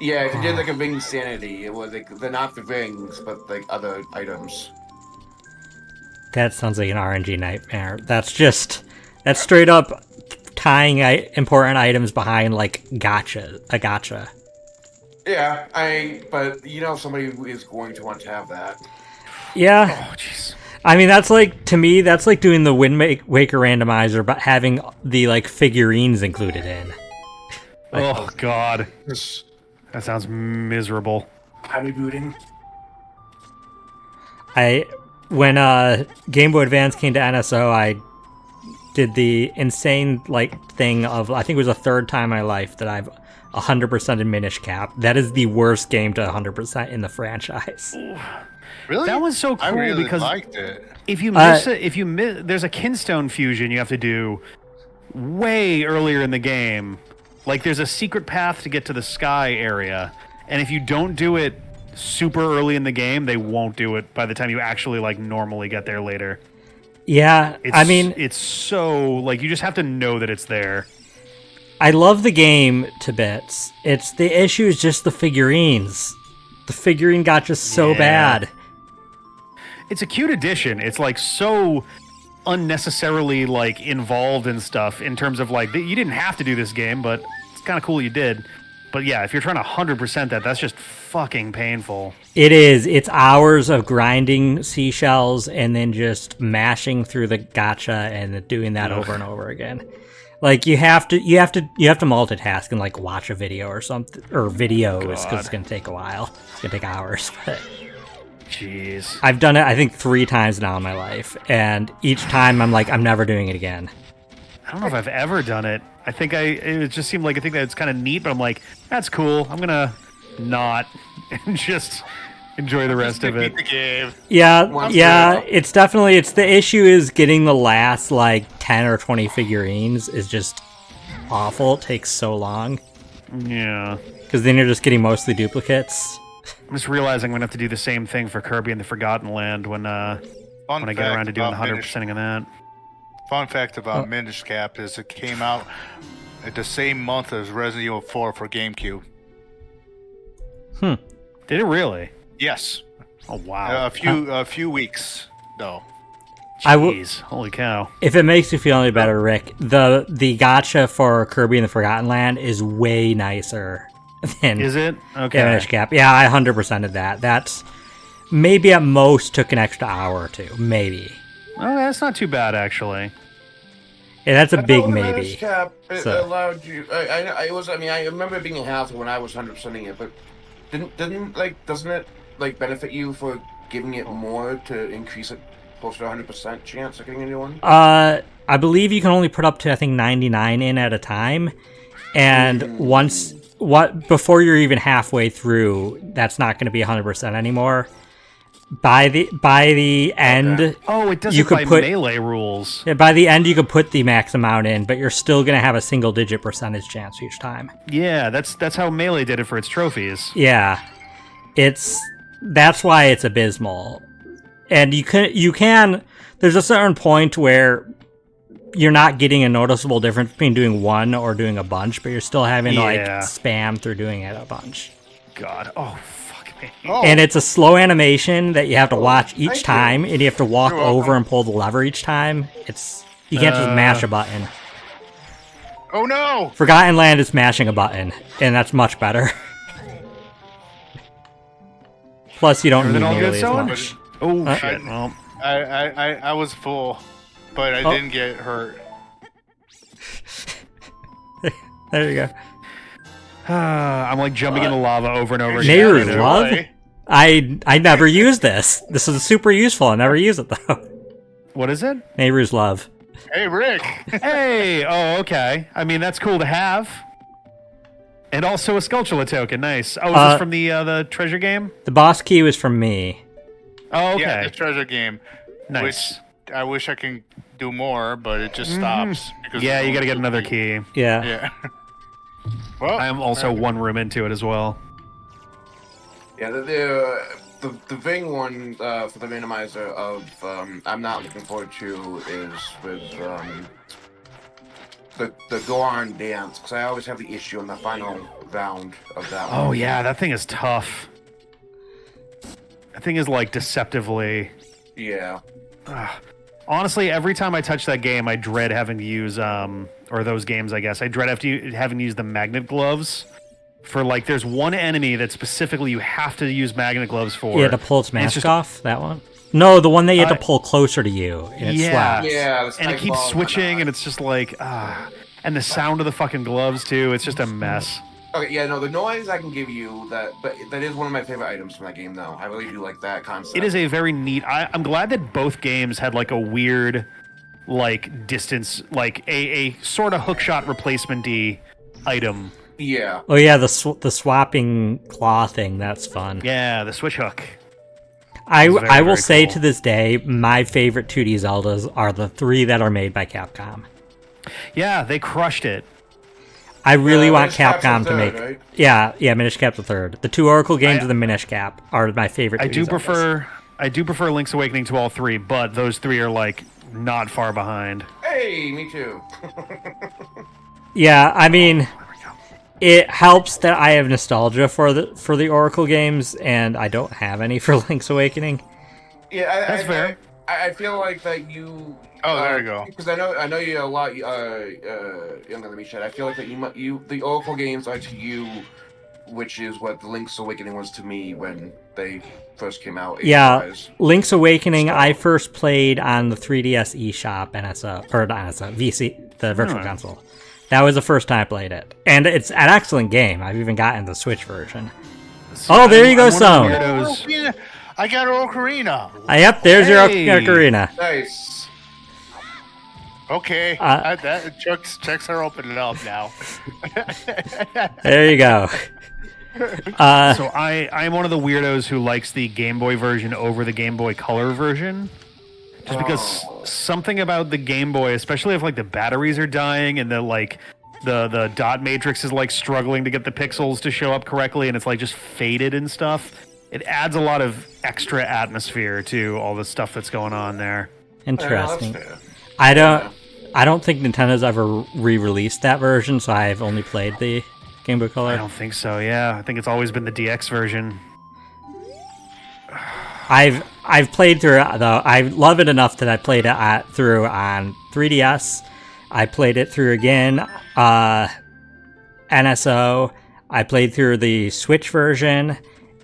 Yeah, if you did like a Ving Sanity, it was like they're not the Vings, but like other items. That sounds like an RNG nightmare. That's straight up tying important items behind like a gotcha. Yeah, but you know somebody is going to want to have that. Yeah. Oh jeez. I mean, to me, that's like doing the Wind Waker randomizer, but having the like figurines included in. Oh god. This That sounds miserable. heavy booting. When Game Boy Advance came to NSO, I did the insane like thing of, I think it was the third time in my life that I've 100% in Minish Cap. That is the worst game to 100% in the franchise. Really? That was so I cool really because liked it. if you miss there's a Kinstone fusion you have to do way earlier in the game. Like there's a secret path to get to the sky area, and if you don't do it super early in the game, they won't do it by the time you actually like normally get there later. Yeah, It's so like you just have to know that it's there. I love the game to bits. It's the issue is just the figurines. The figurine got just so Yeah. bad. It's a cute addition. It's like so unnecessarily like involved in stuff in terms of like you didn't have to do this game, but it's kind of cool you did. But yeah, if you're trying to 100% that's just fucking painful. It is. It's hours of grinding seashells and then just mashing through the gacha and doing that over and over again. Like you have to multitask and like watch a video or something or videos because it's gonna take a while. It's gonna take hours. But Jeez. I've done it I think 3 times now in my life, and each time I'm like I'm never doing it again. I don't know if I've ever done it. It just seemed like I think that's kind of neat, but I'm like, that's cool. I'm gonna not and just enjoy the rest of it. Beat the game. Yeah. It's the issue is getting the last like 10 or 20 figurines is just awful. It takes so long Yeah. because then you're just getting mostly duplicates. I'm just realizing I'm gonna have to do the same thing for Kirby and the Forgotten Land when I get around to doing the 100%ing of that. Fun fact about Minish Cap is it came out at the same month as Resident Evil 4 for GameCube. Did it really? Yes. Oh wow. A few weeks though. Jeez. Holy cow. If it makes you feel any better, Rick, the gacha for Kirby and the Forgotten Land is way nicer than Is it? Okay. Minish Cap. Yeah, I 100%ed that. That's maybe at most took an extra hour or two, maybe. Oh, that's not too bad actually. Yeah, that's a I big know the maybe. Managed Cap, it So- allowed you. I remember it being a hassle when I was 100%ing it, but doesn't it like benefit you for giving it more to increase it closer to 100% chance of getting a new one? I believe you can only put up to I think 99 in at a time, and before you're even halfway through, that's not going to be 100% anymore. By the end, Oh, it does You it could by put- melee rules. yeah, by the end you could put the max amount in, but you're still going to have a single digit percentage chance each time. Yeah, that's how melee did it for its trophies. Yeah, that's why it's abysmal, and you can. There's a certain point where you're not getting a noticeable difference between doing one or doing a bunch, but you're still having to like Yeah. spam through doing it a bunch. God. Oh, fuck me. Oh, And it's a slow animation that you have to watch thank each you. time, and you have to walk You're welcome. over and pull the lever each time. You can't just mash a button. oh no! Forgotten Land is mashing a button, and that's much better. Plus, you don't need Everything all good, nearly as Someone? much. Oh shit. Well, I was full, but I didn't get hurt. There you go. I'm like jumping into lava over and over again. Nehru's you know? love? Really? I never use this. This is super useful. I never use it though. What is it? Nehru's love. Hey, Rick. Hey. Oh, okay. I mean, that's cool to have. And also a Skulltula token. Nice. Oh, is this from the treasure game? The boss key was from me. Oh, okay. Yeah, the treasure game. Nice. Which I wish I can do more, but it just stops. Because Yeah, it's you got to get only another 2 key. Yeah. Yeah. Well, I am also one room into it as well. Yeah, the Ving one for the randomizer of I'm not looking forward to is with the Goron dance, because I always have the issue in the final round of that one. Oh yeah, that thing is tough. That thing is like deceptively. Yeah. Honestly, every time I touch that game, I dread having to use or those games, I guess. I dread having to use the magnet gloves. For like, there's one enemy that specifically you have to use magnet gloves for. You had to pull its And it's mask just- off, that one? No, the one that you had to Uh, pull closer to you. And it yeah. slaps. Yeah, the And it spike keeps ball switching, and whatnot. it's just like, and the sound of the fucking gloves too. It's just a mess. Okay, yeah, no, the noise I can give you but that is one of my favorite items from that game, though. I really do like that concept. It is a very neat. I'm glad that both games had like a weird, like distance, like a sort of hookshot replacement-y item. Yeah. Oh yeah, the swapping claw thing, that's fun. Yeah, the switch hook. I very, will very say cool. to this day, my favorite 2D Zeldas are the 3 that are made by Capcom. Yeah, they crushed it. I really want Minish Cap's Capcom the to third, make... right? Yeah, Minish Cap's the 3rd. The 2 Oracle games of the Minish Cap are my favorite 2D I do prefer Link's Awakening to all 3, but those 3 are like not far behind. Hey, me too. Yeah, I mean, it helps that I have nostalgia for the Oracle games, and I don't have any for Link's Awakening. Yeah, That's fair. I feel like that you. Oh, there you go. Because I know you a lot younger than me, Chad. I feel like that the Oracle games are to you, which is what the Link's Awakening was to me when they first came out. Yeah, age-wise. Link's Awakening I first played on the 3DS eShop NSO, or not NSO, VC, the Virtual Console. That was the first time I played it. And it's an excellent game. I've even gotten the Switch version. Oh, there you go, Stone. I got Ocarina. Yep, there's your Hey. Ocarina. Nice. Okay, checks are opening up now. There you go. So I'm one of the weirdos who likes the Game Boy version over the Game Boy Color version. Just because something about the Game Boy, especially if like the batteries are dying and the dot matrix is like struggling to get the pixels to show up correctly and it's like just faded and stuff. It adds a lot of extra atmosphere to all the stuff that's going on there. Interesting. That's fair. I don't think Nintendo's ever re-released that version, so I've only played the Game Boy Color. I don't think so. Yeah, I think it's always been the DX version. I've played through it though. I love it enough that I played it through on 3DS. I played it through again, NSO. I played through the Switch version,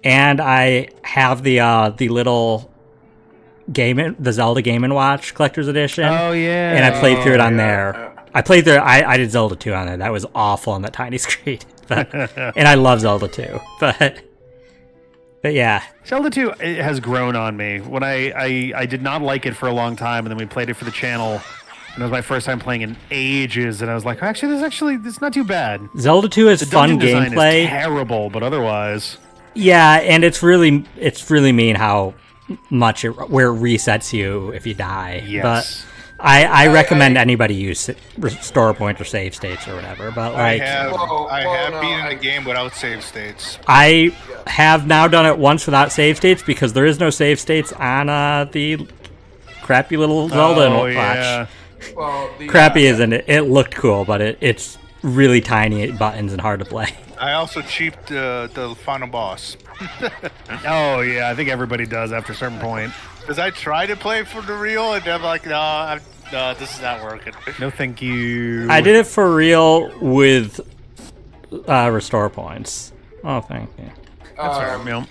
and I have the little the Zelda Game & Watch Collector's Edition. Oh yeah, And I played through it on there. I played through. I did Zelda 2 on there. That was awful on that tiny screen. But, and I love Zelda 2, but yeah. Zelda 2 it has grown on me. When I did not like it for a long time, and then we played it for the channel, and it was my first time playing in ages, and I was like, actually, this is not too bad. Zelda 2 is The fun dungeon design gameplay. is terrible, but otherwise, Yeah, and it's really mean how much where it resets you if you die. yes. But I recommend anybody use restore point or save states or whatever. But I like have no, beaten the game without save states. I have now done it once without save states because there is no save states on the crappy little Zelda oh watch. yeah. Well, Crappy isn't it? It looked cool, but it's really tiny buttons and hard to play. I also cheaped the final boss. Oh yeah, I think everybody does after a certain point. Because I tried to play for the real, and I'm like, no, this is not working. No, thank you. I did it for real with restore points. Oh, thank you. That's all right, man.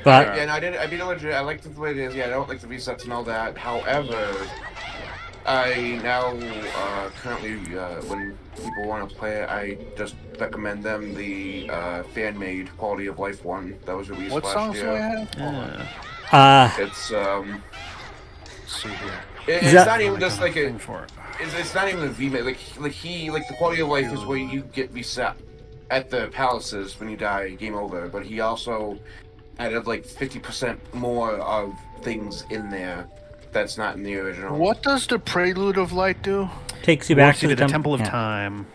But Yeah, no, I beat it legit. I like the way it is. Yeah, I don't like the resets and all that. However, I now currently when people want to play it, I just recommend them the fan-made Quality of Life one that was released What last songs year. do I have? It's Let's see here. it's that- not even just like a. For it. It's not even a remake. Like the Quality of Life is where you get reset at the palaces when you die, game over. But he also added like 50% more of things in there that's not in the original. What does the Prelude of Light do? takes you back Walks you to the Temple of yeah. Time.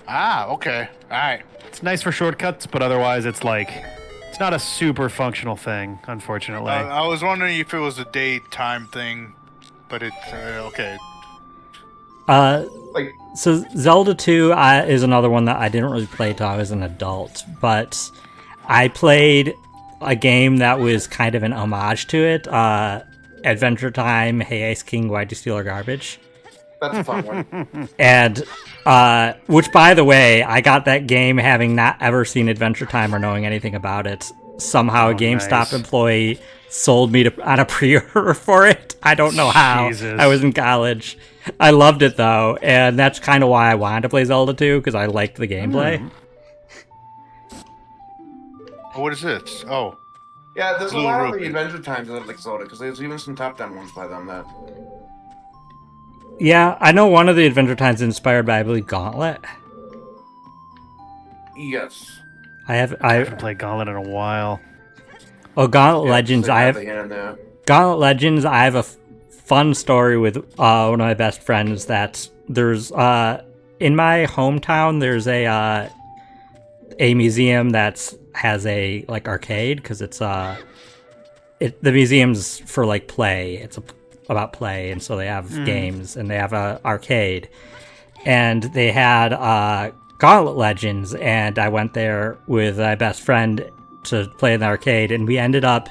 Ah, okay. All right. It's nice for shortcuts, but otherwise it's not a super functional thing, unfortunately. I was wondering if it was a daytime thing, but it's okay. Like So Zelda 2 is another one that I didn't really play till I was an adult, but I played a game that was kind of an homage to it. Adventure Time, Hey Ice King, Why'd You Steal Our Garbage? that's a fun one. And, which by the way, I got that game having not ever seen Adventure Time or knowing anything about it. Somehow a GameStop nice. employee sold me on a pre-order for it. I don't know how. Jesus. I was in college. I loved it though, and that's kind of why I wanted to play Zelda 2, because I liked the gameplay. What is this? Oh, Yeah, there's a Blue lot of Rupee. the Adventure Times that I like Zelda because there's even some top-down ones by them that. Yeah, I know one of the Adventure Times is inspired by, I believe, Gauntlet. Yes. I haven't played Gauntlet in a while. Gauntlet Yeah, Legends. they I have have the hand in there. Gauntlet Legends. I have a fun story with one of my best friends. That there's in my hometown. There's a museum that has a like arcade because it's the museum's for like play. It's about play, and so they have games and they have a arcade. and they had Gauntlet Legends, and I went there with my best friend to play in the arcade, and we ended up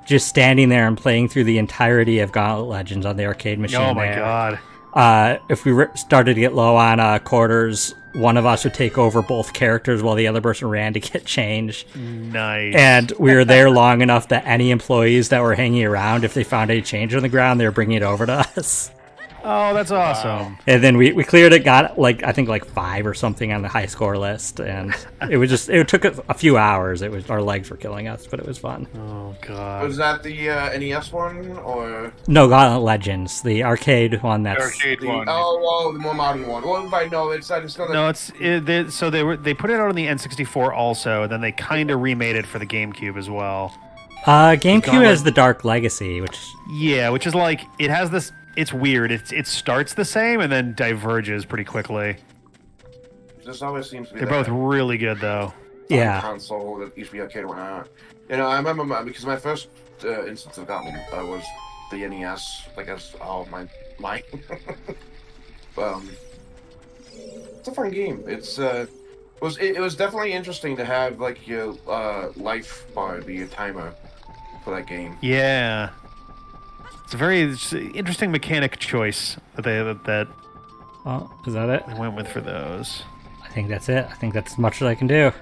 just standing there and playing through the entirety of Gauntlet Legends on the arcade machine. Oh my there. god. If we started to get low on quarters, one of us would take over both characters while the other person ran to get change. Nice. And we were there long enough that any employees that were hanging around, if they found any change on the ground, they were bringing it over to us. Oh, that's awesome. And then we cleared it, got I think 5 or something on the high score list, and it took a few hours. Our legs were killing us, but it was fun. Oh god. Was that the NES one or No, Gauntlet Legends, the arcade one. That's Arcade the one. the more modern one? Well, if I know it's not. No, they put it out on the N64 also, and then they kind of remade it for the GameCube as well. GameCube Gauntlet- has the Dark Legacy, which Yeah, which is it has this. It's weird. It starts the same and then diverges pretty quickly. This always seems to be. They're both really good though. yeah. Console that used to be arcade went out. I remember because my first instance of Goblin was the NES. As all my. It's a fun game. It was definitely interesting to have your life bar be a timer for that game. Yeah. It's an interesting mechanic choice that Oh, is that it? they went with for those. I think that's it. I think that's as much as I can do.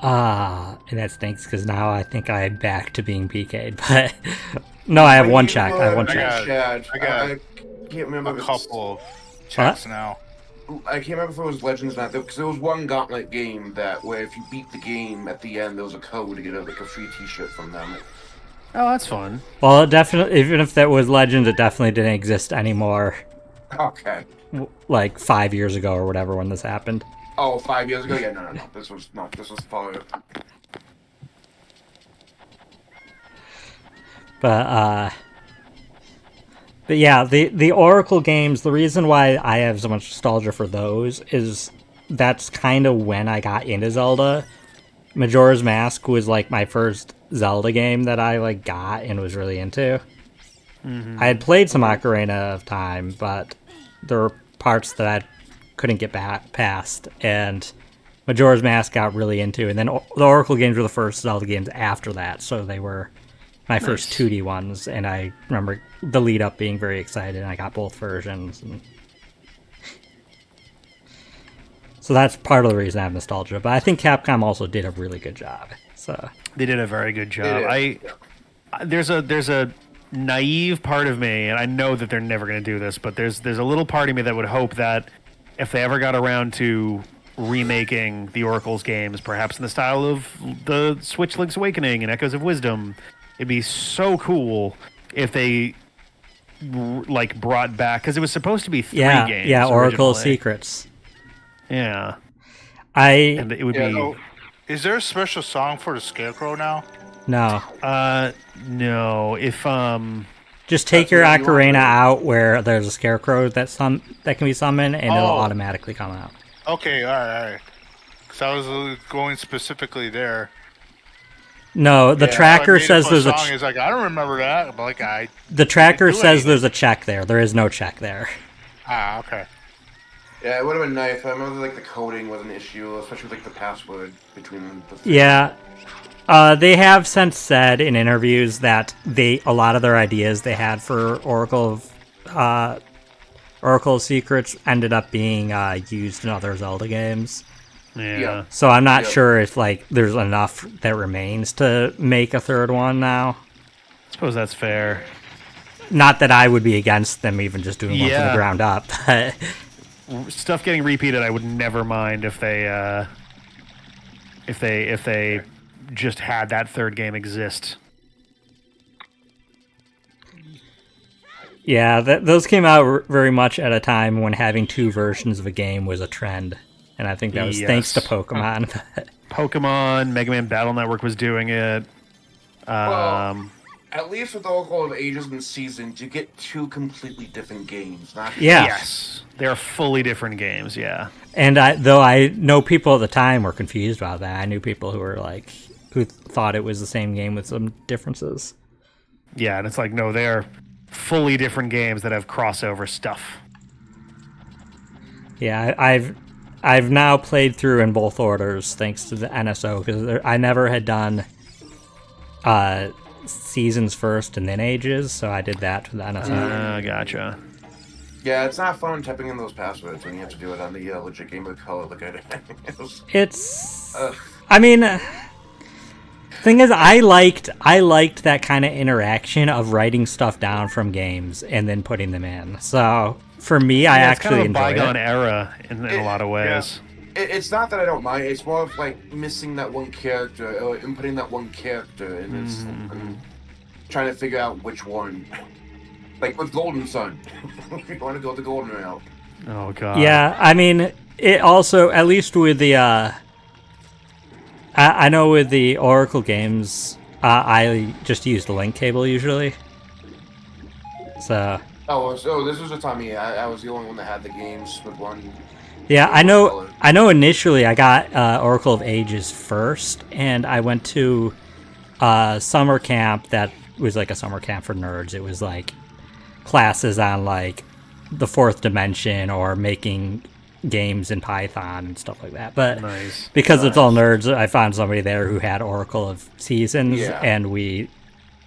And that stinks because now I think I'm back to being PK'd. But no, I have one check. I have one check. I got can't remember A if it's- couple of checks now. I can't remember if it was Legends or not, because there was one Gauntlet game where if you beat the game at the end, there was a code to get a free T-shirt from them. Oh, that's fun. Well, it definitely, even if that was Legends, it definitely didn't exist anymore. Okay. 5 years ago or whatever when this happened. Oh, 5 years ago? Yeah, no. This was followed. But yeah, the Oracle games, the reason why I have so much nostalgia for those is that's kind of when I got into Zelda. Majora's Mask was my first Zelda game that I got and was really into. I had played some Ocarina of Time, but there were parts that I couldn't get past, and Majora's Mask got really into, and then the Oracle games were the first Zelda games after that, so they were my first 2D ones, and I remember the lead up being very excited, and I got both versions. And so that's part of the reason I have nostalgia, but I think Capcom also did a really good job. So They did a very good job. They did, There's a naive part of me, and I know that they're never going to do this, but there's a little part of me that would hope that if they ever got around to remaking the Oracle's games, perhaps in the style of the Switch Link's Awakening and Echoes of Wisdom, it'd be so cool if they brought back, because it was supposed to be 3 games. Yeah, Oracle originally. Secrets. Yeah, I and it would Yeah, be. Oh, is there a special song for the Scarecrow now? no. No. If Just take That's your what you want, Ocarina right? out where there's a scarecrow that can be summoned, and it'll Oh. automatically come out. Okay, all right. Because I was going specifically there. No, the Yeah, tracker Made Up says there's a song. Is I don't remember that. But the tracker do says anything. there's a check there. There is no check there. okay. Yeah, it would have been nice. I remember the coding was an issue, especially with the password between the three. Yeah. They have since said in interviews that a lot of their ideas they had for Oracle Secrets ended up being used in other Zelda games. yeah. So I'm not Yeah. sure if there's enough that remains to make a third one now. I suppose that's fair. Not that I would be against them even just doing one from the Yeah. ground up. But Stuff getting repeated, I would never mind if they just had that third game exist. yeah, those came out very much at a time when having 2 versions of a game was a trend. And I think that was thanks to Yes. Pokemon. Pokemon, Mega Man Battle Network was doing it. Well, at least with Oracle of Ages and Seasons, you get 2 completely different games. Not Yeah. Yes, they're fully different games. Yeah, And though I know people at the time were confused about that. I knew people who were who thought it was the same game with some differences. yeah, and it's no, they're fully different games that have crossover stuff. Yeah, I've now played through in both orders thanks to the NSO because I never had done seasons first and then ages, so I did that for the NSO. Gotcha. Yeah, it's not fun typing in those passwords when you have to do it on the legit Game Boy Color. Look at it. It's, Ugh. I mean, thing is, I liked that kind of interaction of writing stuff down from games and then putting them in. So for me, I Yeah, actually it's kind of a enjoyed bygone it. era in a lot of ways. It's not that I don't mind. It's more of like missing that one character or inputting that one character and it's and trying to figure out which one. Like with Golden Sun, if you want to go the Golden route. Oh god. Yeah, I mean, it also, at least with the, I know with the Oracle games, I just use the link cable usually. So, Oh, so this was the time I was the only one that had the games with one. yeah, Game Boy Color. I know initially I got Oracle of Ages first, and I went to summer camp that was like a summer camp for nerds. It was like classes on like the fourth dimension or making games in Python and stuff like that. But Nice. because it's all nerds, I found somebody there who had Oracle of Seasons, Yeah. and we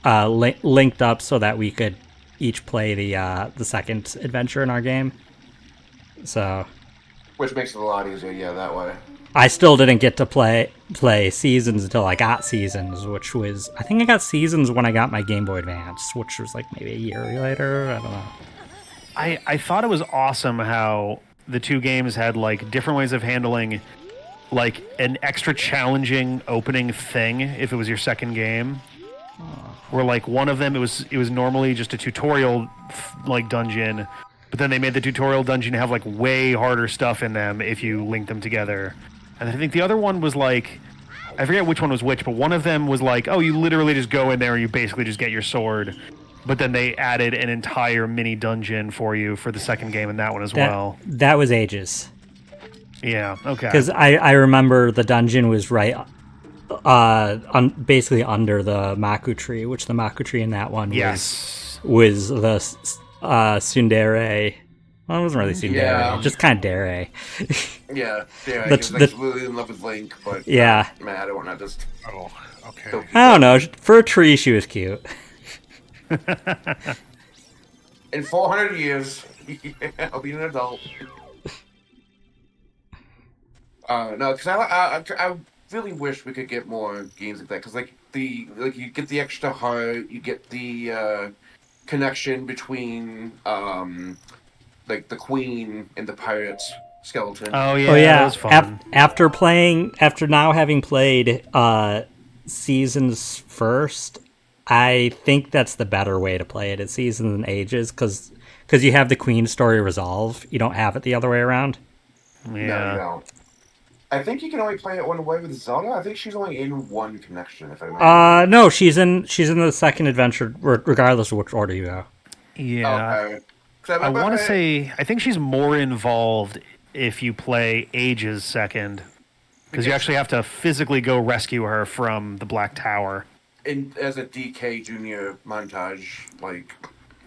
linked up so that we could each play the second adventure in our game. So Which makes it a lot easier, yeah, that way. I still didn't get to play Seasons until I got Seasons, which was, I think I got Seasons when I got my Game Boy Advance, which was like maybe a year later. I don't know. I thought it was awesome how the two games had like different ways of handling like an extra challenging opening thing if it was your second game. Where like one of them it was normally just a tutorial like dungeon, but then they made the tutorial dungeon have like way harder stuff in them if you link them together. And I think the other one was like, I forget which one was which, but one of them was like, oh, you literally just go in there and you basically just get your sword. But then they added an entire mini dungeon for you for the second game in that one as well. That was Ages. Yeah, okay. Because I remember the dungeon was right, basically under the Maku tree, which the Maku tree in that one was the Tsundere. Well, it wasn't really Tsundere, Yeah. just kind of Dere. Yeah, The- because the- like really in love with Link, but Yeah. man, I don't want to just. Oh, okay. I don't know. For a tree, she was cute. In 400 years, I'll be an adult. No, because I really wish we could get more games like that. Because like you get the extra heart, you get the connection between like the queen and the pirate's skeleton. Oh yeah, Oh yeah. that was fun. After now having played Seasons first, I think that's the better way to play it. It's Seasons and Ages because you have the queen story resolve. You don't have it the other way around. Yeah. No, you don't. I think you can only play it one way with Zelda. I think she's only in one connection, if I remember. No, she's in the second adventure, regardless of which order you go. Yeah. Okay. 'Cause I want remember- to say I think she's more involved if you play Ages second, because you actually have to physically go rescue her from the Black Tower. as a DK Junior montage, like.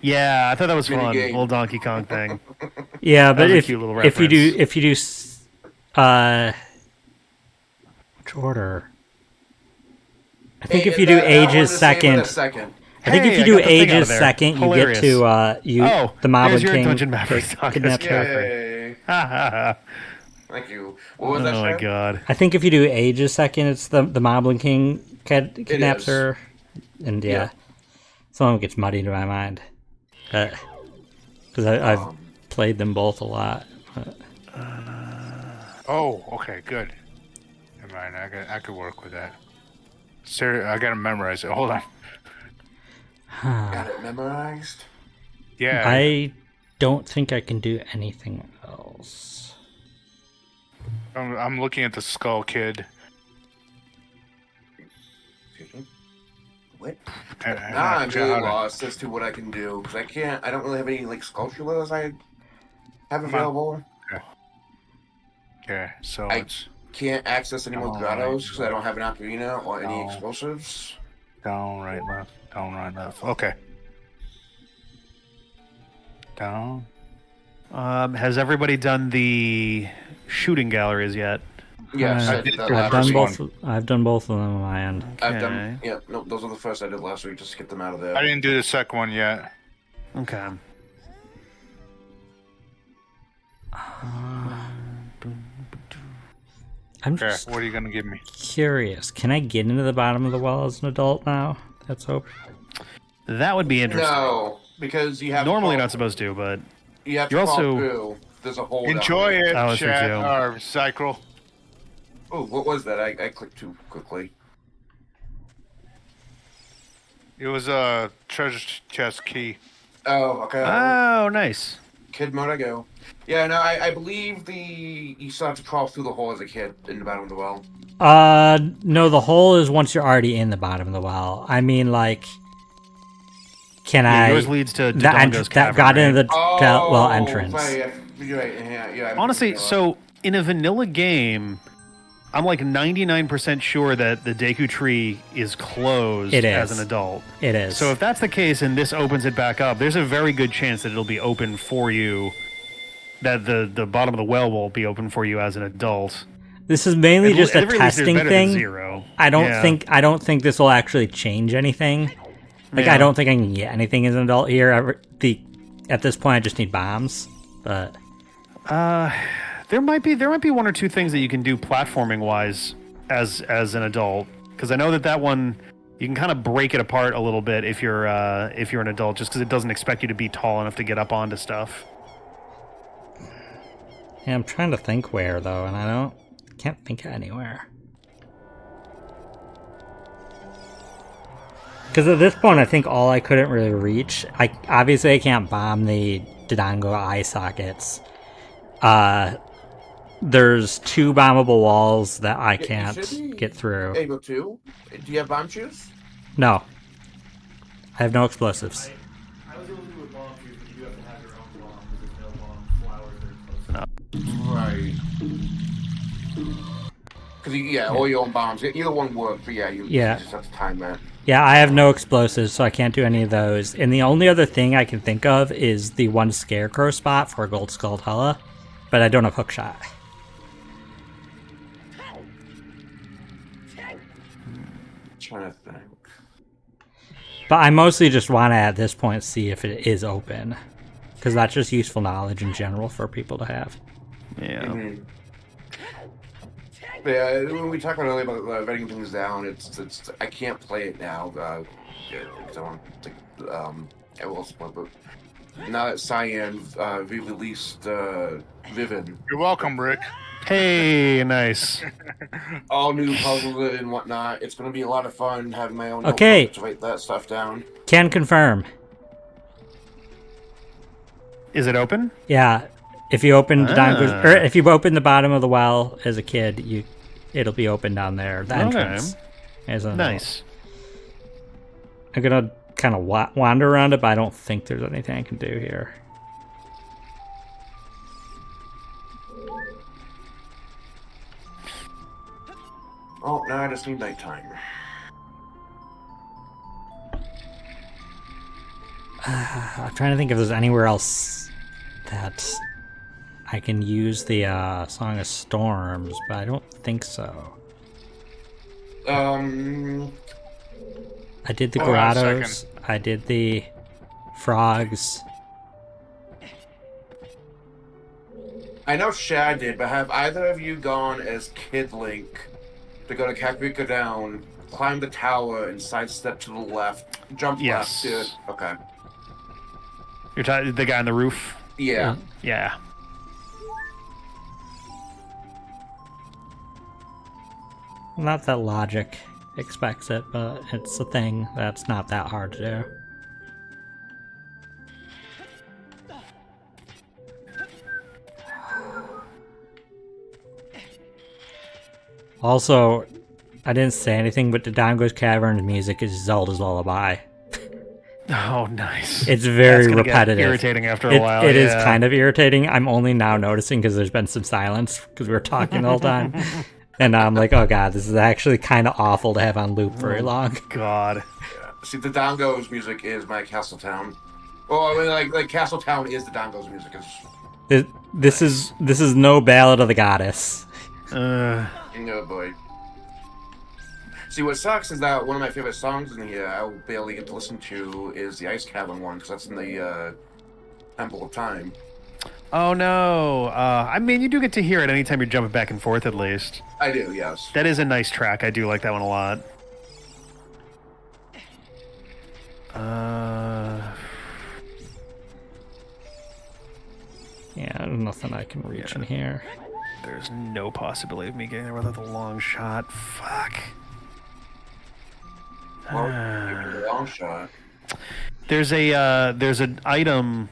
Yeah, I thought that was Mini fun. game. Little Donkey Kong thing. Yeah, but was a if cute little if you do reference. which order? I think Hey, if you do that- I wanted Ages to save it a second. second. I think Hey, if you I do got the thing out of Ages there. second, Hilarious. you get to Oh, the Moblin there's your King Dungeon Mavericks talk. kidnapped That's her. Yay. Thank you. What was that? Oh my Shay? god. I think if you do Ages second, it's the Moblin King kidnaps is. her, and Yeah. some of it gets muddied in my mind, because I've Um, played them both a lot. Oh, okay, good. Never mind, I could work with that. I gotta memorize it. Hold on. Got it memorized. Yeah. I don't think I can do anything else. I'm looking at the Skull Kid. Excuse me. What? and Nah, I I'm forgot really how to- lost as to what I can do because I don't really have any like sculptures I have available. Okay, so I- it's Can't access any more Oh, grottos right. because I don't have an ocarina or any Oh. explosives. down, right, left, down, right, left. Okay. Down. Has everybody done the shooting galleries yet? Yes, Uh, I did that I've last done week. both. I've done both of them on my end. I've Okay. done. Yeah, no, those are the first I did last week. Just to get them out of there. I didn't do the second one yet. Okay. I'm Okay, just what are you gonna give me? curious. Can I get into the bottom of the well as an adult now? That's open. That would be interesting. No, because you have Normally to not supposed to, but You have You're to crawl also- through. There's a hole. Enjoy down there. it, Oh, that's true, chat too. or Cycle. Oh, what was that? I clicked too quickly. It was a treasure chest key. Oh, okay. oh, nice. Kid mode, I go. Yeah, no, I believe you still have to crawl through the hole as a kid in the bottom of the well. No, the hole is once you're already in the bottom of the well. I mean, like, can I? Yours leads to the Dodongo's that Cavern, got right? into the well entrance. Right, yeah, you're right. Yeah. Honestly, so in a vanilla game, I'm like 99% sure that the Deku Tree is closed It as is. an adult. It is. So if that's the case and this opens it back up, there's a very good chance that it'll be open for you, that the bottom of the well will be open for you as an adult. This is mainly just a At the very least, there's testing better than thing. zero. I don't Yeah. think this will actually change anything. Like, Yeah. I don't think I can get anything as an adult here. At this point, I just need bombs. But There might be one or two things that you can do platforming wise as an adult, because I know that one you can kind of break it apart a little bit if you're an adult, just because it doesn't expect you to be tall enough to get up onto stuff. yeah, I'm trying to think where though, and I can't think of anywhere. Because at this point, I think all I couldn't really reach. Obviously I can't bomb the Dodongo eye sockets. There's 2 bombable walls that I you can't should be get through. able to. Do you have bomb shoes? No. I have no explosives. I was able to do a bomb shoot, but you do have to have your own bomb because there's no bomb flowers that are close enough. Right. Because all your own bombs. Either one worked, but you just have to time that. Yeah, I have no explosives, so I can't do any of those. And the only other thing I can think of is the one scarecrow spot for Gold Skull Hella, but I don't have hookshot. Trying to think. But I mostly just want to, at this point, see if it is open. Because that's just useful knowledge in general for people to have. Yeah. Mhm. Yeah, when we talked about earlier about writing things down, it's I can't play it now because I want to I will spoil, but now that Cyan re-released Vivid, You're welcome, Rick. Hey, nice. all new puzzles and whatnot, it's going to be a lot of fun having my own Okay. notebook to write that stuff down. Can confirm. Is it open? Yeah, if you open Dodongo's, or if you open the bottom of the well as a kid, it'll be open down there. The entrance. As an adult. Nice. I'm gonna kind of wander around it, but I don't think there's anything I can do here. Oh, now I just need nighttime. I'm trying to think if there's anywhere else that I can use the Song of Storms, but I don't think so. I did the Hold on a grottos. I did the frogs. I know Shad did, but have either of you gone as Kid Link to go to Kakariko down, climb the tower, and sidestep to the left, jump Yes. left? Okay. You're the guy on the roof? Yeah. Yeah. Not that logic expects it, but it's a thing that's not that hard to do. Also, I didn't say anything, but Dodongo's Cavern music is Zelda's Lullaby. Oh, nice. It's very That's gonna get repetitive. irritating after a while. It is yeah. kind of irritating. I'm only now noticing because there's been some silence because we were talking the whole time. And I'm like, oh god, this is actually kind of awful to have on loop very long. God. See, the Dodongo's music is my Castletown. Well, I mean, like Castletown is the Dodongo's music. Is This is no Ballad of the Goddess. no boy. See, what sucks is that one of my favorite songs in here I will barely get to listen to is the Ice Cavern one because that's in the Temple of Time. Oh no! I mean, you do get to hear it anytime you're jumping back and forth. At least I do, yes. that is a nice track. I do like that one a lot. Yeah, there's nothing I can reach in here. There's no possibility of me getting there without the long shot. Fuck. Well, a long shot. There's an item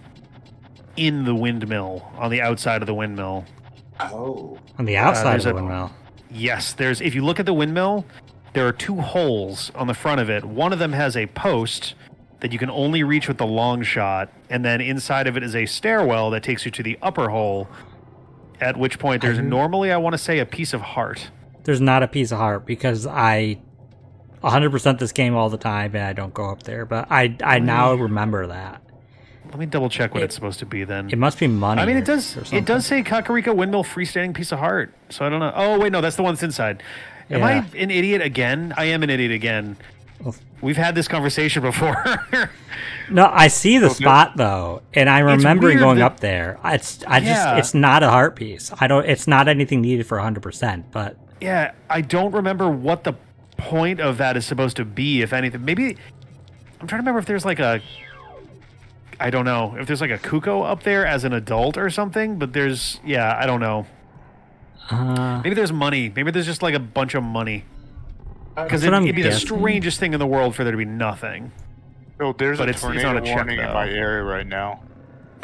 in the windmill on the outside of the windmill. Oh. On the outside of there's the a- windmill. Yes, there's. If you look at the windmill, there are 2 holes on the front of it. One of them has a post that you can only reach with the long shot, and then inside of it is a stairwell that takes you to the upper hole. At which point, there's normally, I want to say, a piece of heart. There's not a piece of heart because I 100% this game all the time and I don't go up there. But I now remember that. Let me double check what it's supposed to be then. It must be money. I mean, or it something. does say Kakariko Windmill freestanding piece of heart. So I don't know. Oh wait, no, that's the one that's inside. Am I Yeah. an idiot again? I am an idiot again. We've had this conversation before. No, I see the spot though, and I remember weird going that- up there. Yeah. It's not a heart piece. It's not anything needed for 100%. But Yeah, I don't remember what the point of that is supposed to be, if anything. Maybe I'm trying to remember if there's like a, I don't know, if there's like a Kuko up there as an adult or something. But there's, yeah, I don't know. Maybe there's money. Maybe there's just like a bunch of money. Because That's what I'm it'd be the guessing. strangest thing in the world for there to be nothing. Oh, there's But a it's not tornado a check, warning in though. my area right now.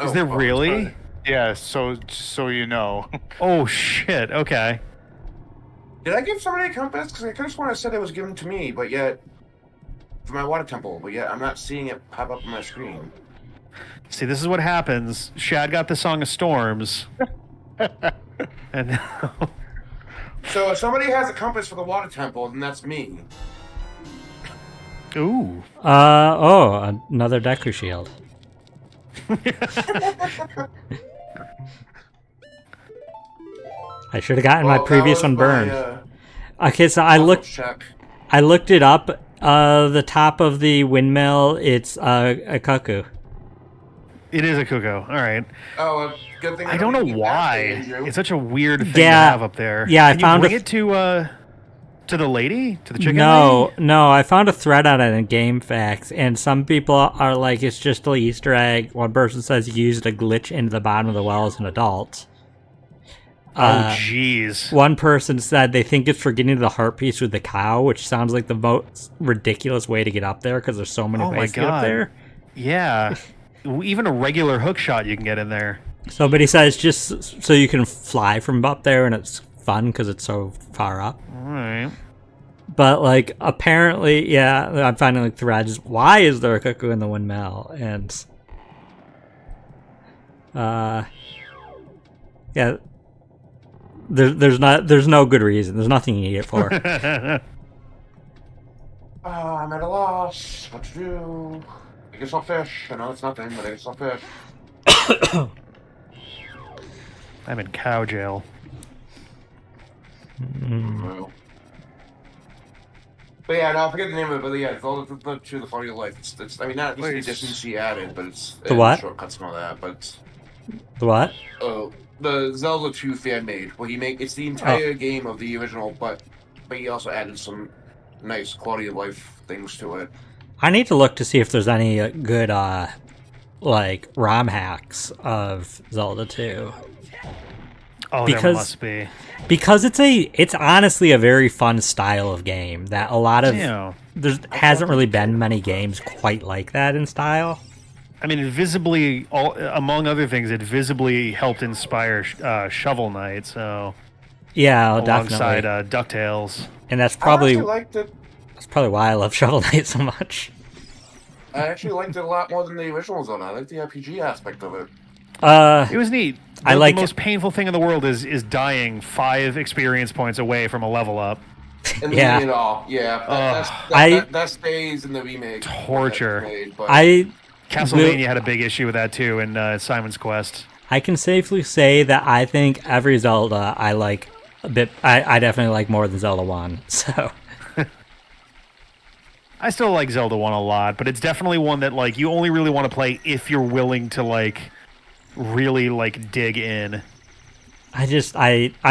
Is there really? sorry. Yeah, so you know. Oh shit! Okay. Did I give somebody a compass? Because I could have sworn I said it was given to me, but yet for my water temple, but yet I'm not seeing it pop up on my screen. See, this is what happens. Shad got the Song of Storms, and now So if somebody has a compass for the water temple, then that's me. ooh. another Deku shield. I should have gotten my Well, previous that one was my, burned. Okay, so I check. looked it up. The top of the windmill, it's a cuckoo. It is a Kuko. All right. Oh, good thing. I don't know need that why. thing, Andrew. It's such a weird thing Yeah. to have up there. Yeah, I Can found you a bring it to the lady, to the chicken No, lady? no, I found a thread on it in GameFAQs, and some people are like, it's just an Easter egg. One person says you used a glitch into the bottom of the well as an adult. Oh, jeez. One person said they think it's for getting to the heart piece with the cow, which sounds like the most ridiculous way to get up there because there's so many Oh my ways to get up God. there. Yeah. Even a regular hook shot you can get in there. Somebody says just so you can fly from up there, and it's fun because it's so far up. All right. But like, apparently, yeah, I'm finding like threads. Why is there a cuckoo in the windmill? And yeah, there's no good reason. There's nothing you need it for. I'm at a loss. What to do? I guess I'll fish. I know it's nothing, but I guess I'll fish. I'm in cow jail. Well. But yeah, no, I forget the name of it. But yeah, it's all the to the funny life. It's I mean, not just the additions she added, but it's The what? shortcuts and all that. But it's, The what? the Zelda 2 fan made. Well, it's the entire game of the original, but he also added some nice quality of life things to it. I need to look to see if there's any good like ROM hacks of Zelda 2. Oh, there Because- must be. Because it's honestly a very fun style of game that a lot of Yeah. there hasn't really been many games quite like that in style. I mean, it visibly, among other things, it visibly helped inspire Shovel Knight. So Yeah, alongside definitely. DuckTales. And that's I probably actually liked it. why I love Shovel Knight so much. I actually liked it a lot more than the original Zelda. I liked the RPG aspect of it. It was neat. I like the most painful thing in the world is dying 5 experience points away from a level up. And Yeah. all. Yeah. That stays in the remake. Torture. Made, but I Castlevania had a big issue with that too in Simon's Quest. I can safely say that I think every Zelda I like a bit. I definitely like more than Zelda 1. So I still like Zelda 1 a lot, but it's definitely one that like you only really want to play if you're willing to like really like dig in. I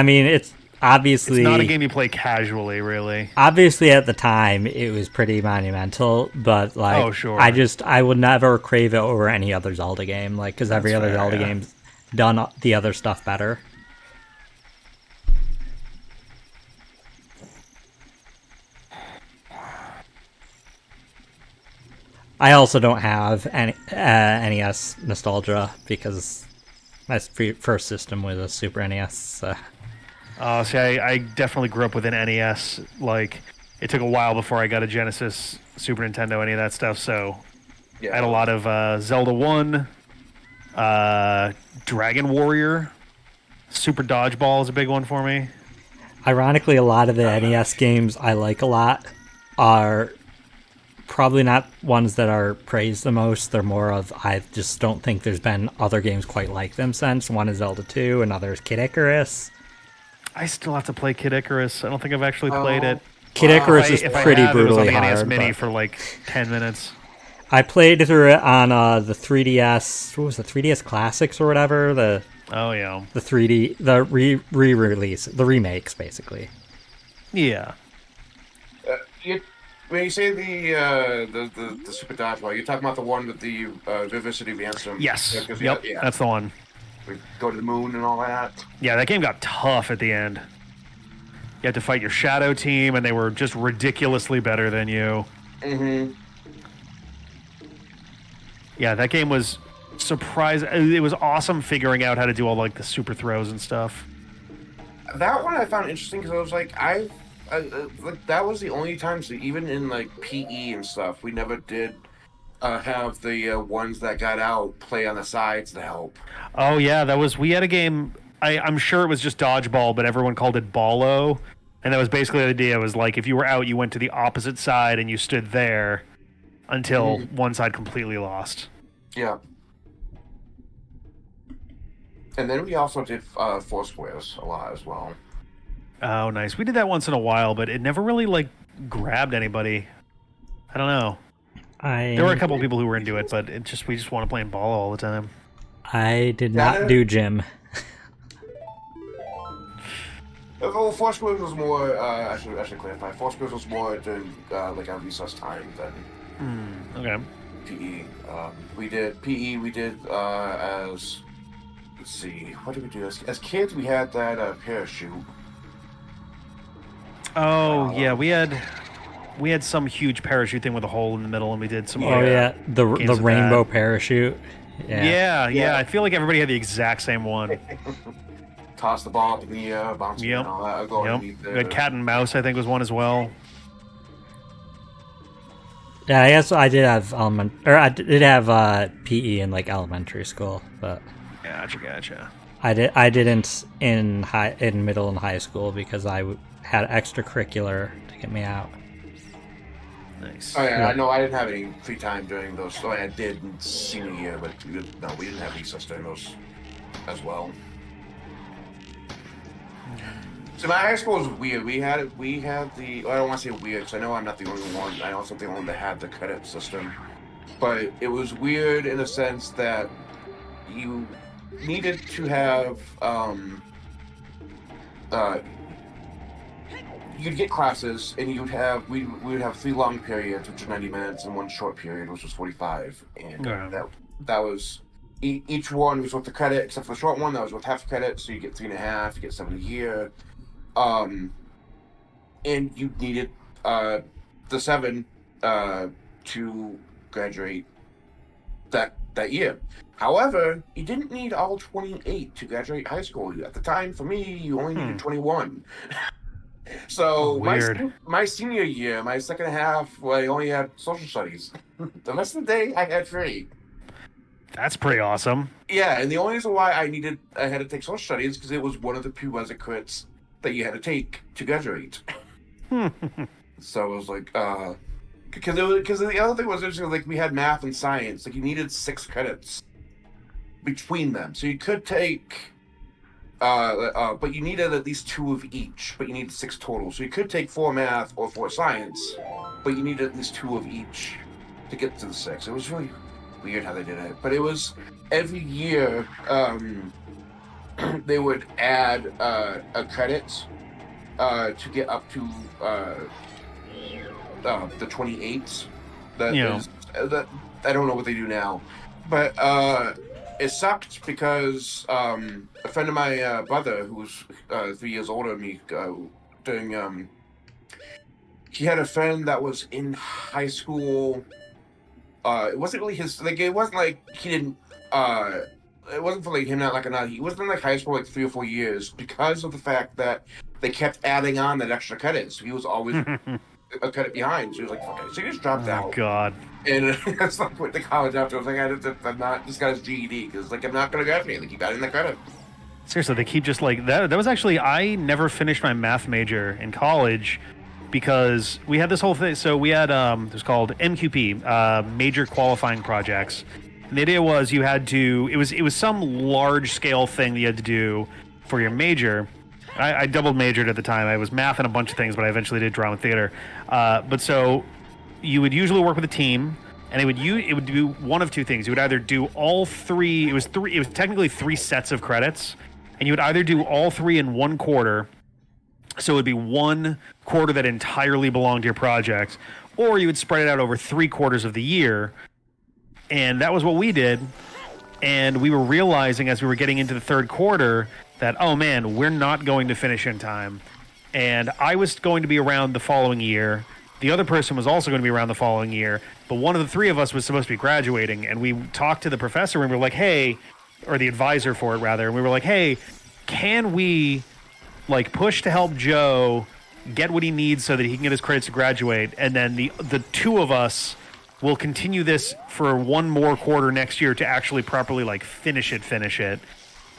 mean, it's obviously It's not a game you play casually, really. Obviously, at the time, it was pretty monumental, but like, Oh, sure. I would never crave it over any other Zelda game, like, because every other fair, Zelda yeah. game's done the other stuff better. I also don't have any NES nostalgia because my first system was a Super NES. So. See, I definitely grew up with an NES. Like, it took a while before I got a Genesis, Super Nintendo, any of that stuff. So, Yeah. I had a lot of Zelda 1, Dragon Warrior, Super Dodgeball is a big one for me. Ironically, a lot of the NES games I like a lot are probably not ones that are praised the most. They're more of, I just don't think there's been other games quite like them since. One is Zelda 2, another is Kid Icarus. I still have to play Kid Icarus. I don't think I've actually played it. Kid Icarus If is I pretty have, it was on brutally the NES hard. Mini But for like 10 minutes. I played through it on the 3DS. What was the 3DS Classics or whatever? The Oh, yeah. 3D, the re-release, the remakes, basically. Yeah. When you say the Super Dodgeball, you're talking about the one with the Vivacity of Ansem. Yes. Yeah, 'cause Yep. yeah. That's the one. We go to the moon and all that. Yeah, that game got tough at the end. You had to fight your shadow team, and they were just ridiculously better than you. Mm-hmm. Yeah, that game was surprising. It was awesome figuring out how to do all like the super throws and stuff. That one I found interesting because I was like, like that was the only time, so even in like PE and stuff, we never did have the ones that got out play on the sides to help. Oh yeah, we had a game. I'm sure it was just dodgeball, but everyone called it ballo, and that was basically the idea. Was like if you were out, you went to the opposite side and you stood there until one side completely lost. Yeah. And then we also did four squares a lot as well. Oh, nice. We did that once in a while, but it never really like grabbed anybody. I don't know. There were a couple of people who were into it, but we just want to play in ball all the time. I did not do gym. Well, four squares was more. I should clarify. Four squares was more during like our recess time than Okay. PE. We did PE. We did as. Let's see. What did we do as kids? We had that parachute. Oh yeah, we had some huge parachute thing with a hole in the middle, and we did some. Oh yeah, the games of rainbow that. parachute. Yeah. I feel like everybody had the exact same one. Toss the ball up in the air, bounce it, and all that. Go Yep. underneath We had cat and mouse, I think, was one as well. Yeah, I guess I did have I did have PE in like elementary school, but Gotcha. I didn't in middle and high school because I had extracurricular to get me out. Nice. Oh yeah, I know. I didn't have any free time during those. So I did in senior year, but no, we didn't have recess during those as well. So my high school was weird. We had the. Well, I don't want to say weird because I know I'm not the only one. I also the only one that had the credit system, but it was weird in a sense that you needed to have you'd get classes and we would have 3 long periods, which are 90 minutes, and 1 short period, which was 45, and that was each one was worth the credit, except for the short one that was worth half credit, so you get 3.5, you get 7 a year, and you needed the 7 to graduate that year. However, you didn't need all 28 to graduate high school. At the time, for me, you only needed 21. So my senior year, my second half, I only had social studies. The rest of the day, I had free. That's pretty awesome. Yeah, and the only reason why I had to take social studies because it was one of the prerequisites that you had to take to graduate. So it was like, because the other thing was interesting. Like we had math and science. Like you needed 6 credits between them, so you could take. But you needed at least 2 of each. But you needed 6 total, so you could take 4 math or 4 science, but you needed at least 2 of each to get to the 6. It was really weird how they did it, but it was every year they would add a credit to get up to the 28. That I don't know what they do now, but it sucked because a friend of my brother, who was 3 years older than me, he had a friend that was in high school. It wasn't really his. Like it wasn't like he didn't. It wasn't for like him not like another. He wasn't in like high school like 3 or 4 years because of the fact that they kept adding on that extra credit. So he was always a credit behind. So he was like, "Okay," so he just dropped out. God. And that's like went to college after. I was like, I'm not. This guy's GED because like I'm not gonna grab anything. He got in the credit. Seriously, they keep just like that. That was actually I never finished my math major in college because we had this whole thing. So we had it was called MQP, major qualifying projects. And the idea was you had to. It was some large scale thing that you had to do for your major. I double majored at the time. I was math and a bunch of things, but I eventually did drama theater. But so you would usually work with a team, and it would do one of two things. You would either do all 3. It was technically 3 sets of credits, and you would either do all 3 in one quarter. So it would be 1 quarter that entirely belonged to your project, or you would spread it out over 3 quarters of the year. And that was what we did. And we were realizing as we were getting into the 3rd quarter that, oh man, we're not going to finish in time. And I was going to be around the following year. The other person was also going to be around the following year. But one of the 3 of us was supposed to be graduating. And we talked to the professor and we were like, hey, or the advisor for it rather. And we were like, hey, can we like push to help Joe get what he needs so that he can get his credits to graduate? And then the 2 of us will continue this for 1 more quarter next year to actually properly like finish it.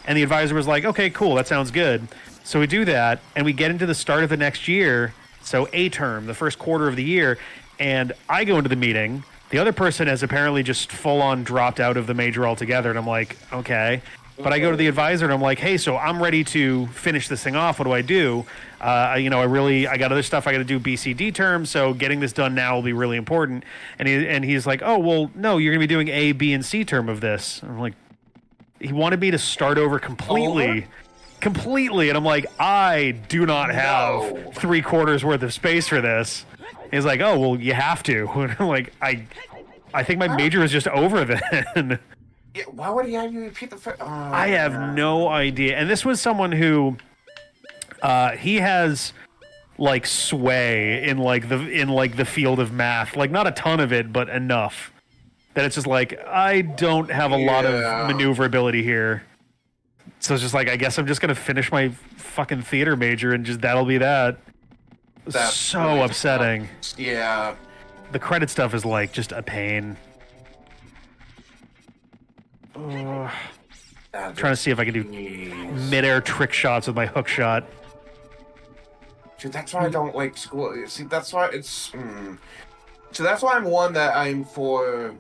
And the advisor was like, okay, cool, that sounds good. So we do that, and we get into the start of the next year, so A term, the 1st quarter of the year, and I go into the meeting. The other person has apparently just full-on dropped out of the major altogether, and I'm like, okay. But I go to the advisor, and I'm like, hey, so I'm ready to finish this thing off. What do I do? I got other stuff I got to do BCD term, so getting this done now will be really important. And he's like, oh, well, no, you're going to be doing A, B, and C term of this. And I'm like, he wanted me to start over completely. And I'm like, I do not have 3 quarters worth of space for this. He's like, oh, well, you have to. And I'm like, I think my major is just over then. Yeah, why would he have you repeat the? I have no idea. And this was someone who, he has like sway in the field of math. Like not a ton of it, but enough that it's just like I don't have a lot of maneuverability here. So it's just like I guess I'm just gonna finish my fucking theater major and just that'll be that. That's so really upsetting. Yeah. The credit stuff is like just a pain. Trying to see if I can do mid-air trick shots with my hook shot. Dude, that's why I don't like school. See, that's why it's. So that's why I'm one that I'm for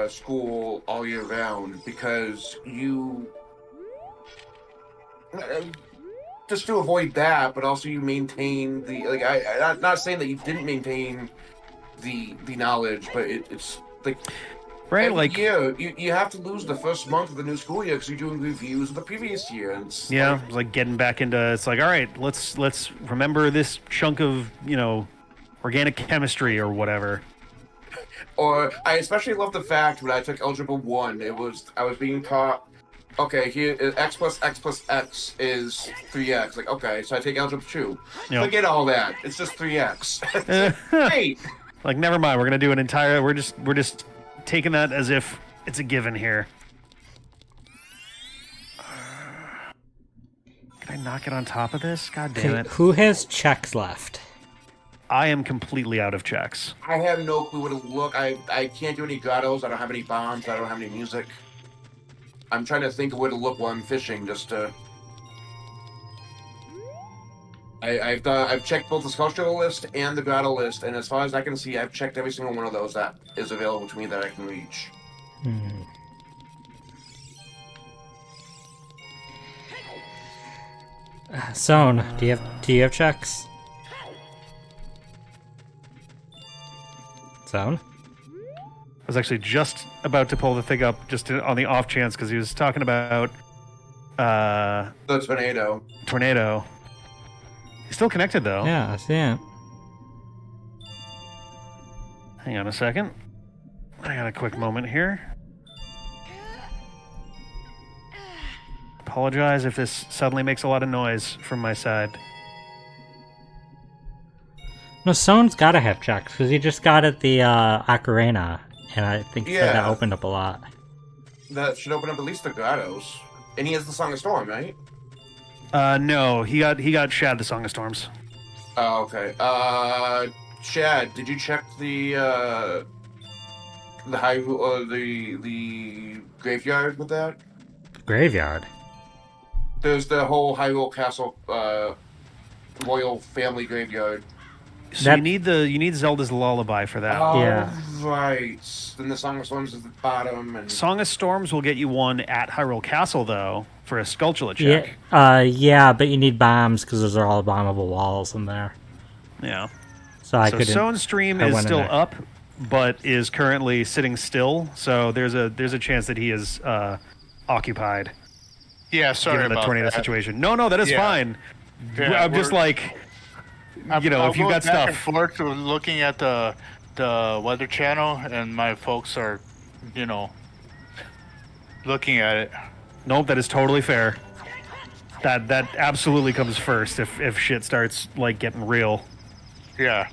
school all year round because you. Just to avoid that, but also you maintain the like. I'm not saying that you didn't maintain the knowledge, but it's like. Right, every like year, you have to lose the first month of the new school year because you're doing reviews of the previous year. And it's like getting back into. It's like, all right, let's remember this chunk of organic chemistry or whatever. Or I especially love the fact when I took Algebra 1, I was being taught, okay, here x plus x plus x is 3x. Like, okay, so I take Algebra 2. Yep. Forget all that. It's just 3x. Great. Like, never mind. We're gonna do an entire. We're just taking that as if it's a given here. Can I knock it on top of this? God damn it. Who has checks left? I am completely out of checks. I have no clue where to look. I can't do any grottos. I don't have any bombs. I don't have any music. I'm trying to think of where to look while I'm fishing, just to... I've checked both the sculptural list and the grotto list, and as far as I can see, I've checked every single one of those that is available to me that I can reach. Zone, do you have checks? Zone? I was actually just about to pull the thing up just on the off chance because he was talking about The tornado. tornado. He's still connected though. Yeah, I see it. Hang on a second. I got a quick moment here. Apologize if this suddenly makes a lot of noise from my side. No, Zone's gotta have checks, because he just got at the Ocarina, and I think that Yeah. opened up a lot. That should open up at least the grottos. And he has the Song of Storm, right? No, he got Shad the Song of Storms. Oh, okay. Chad, did you check the graveyard with that? Graveyard? There's the whole Hyrule Castle royal family graveyard. So That- you need Zelda's Lullaby for that. Yeah. Right. Then the Song of Storms is the bottom, and Song of Storms will get you one at Hyrule Castle though for a Skulltula check. Yeah, but you need bombs, because those are all bombable walls in there. Yeah. So I So couldn't... Sone's stream I is went in still there. up, but is currently sitting still. So there's a chance that he is occupied Yeah, sorry given the about tornado that. situation. No, that is Yeah. fine. Yeah, I'm just like, you know, I'm if you've going got back and stuff. forth to looking at the Weather Channel, and my folks are, looking at it. Nope, that is totally fair. That absolutely comes first if shit starts like getting real. Yeah.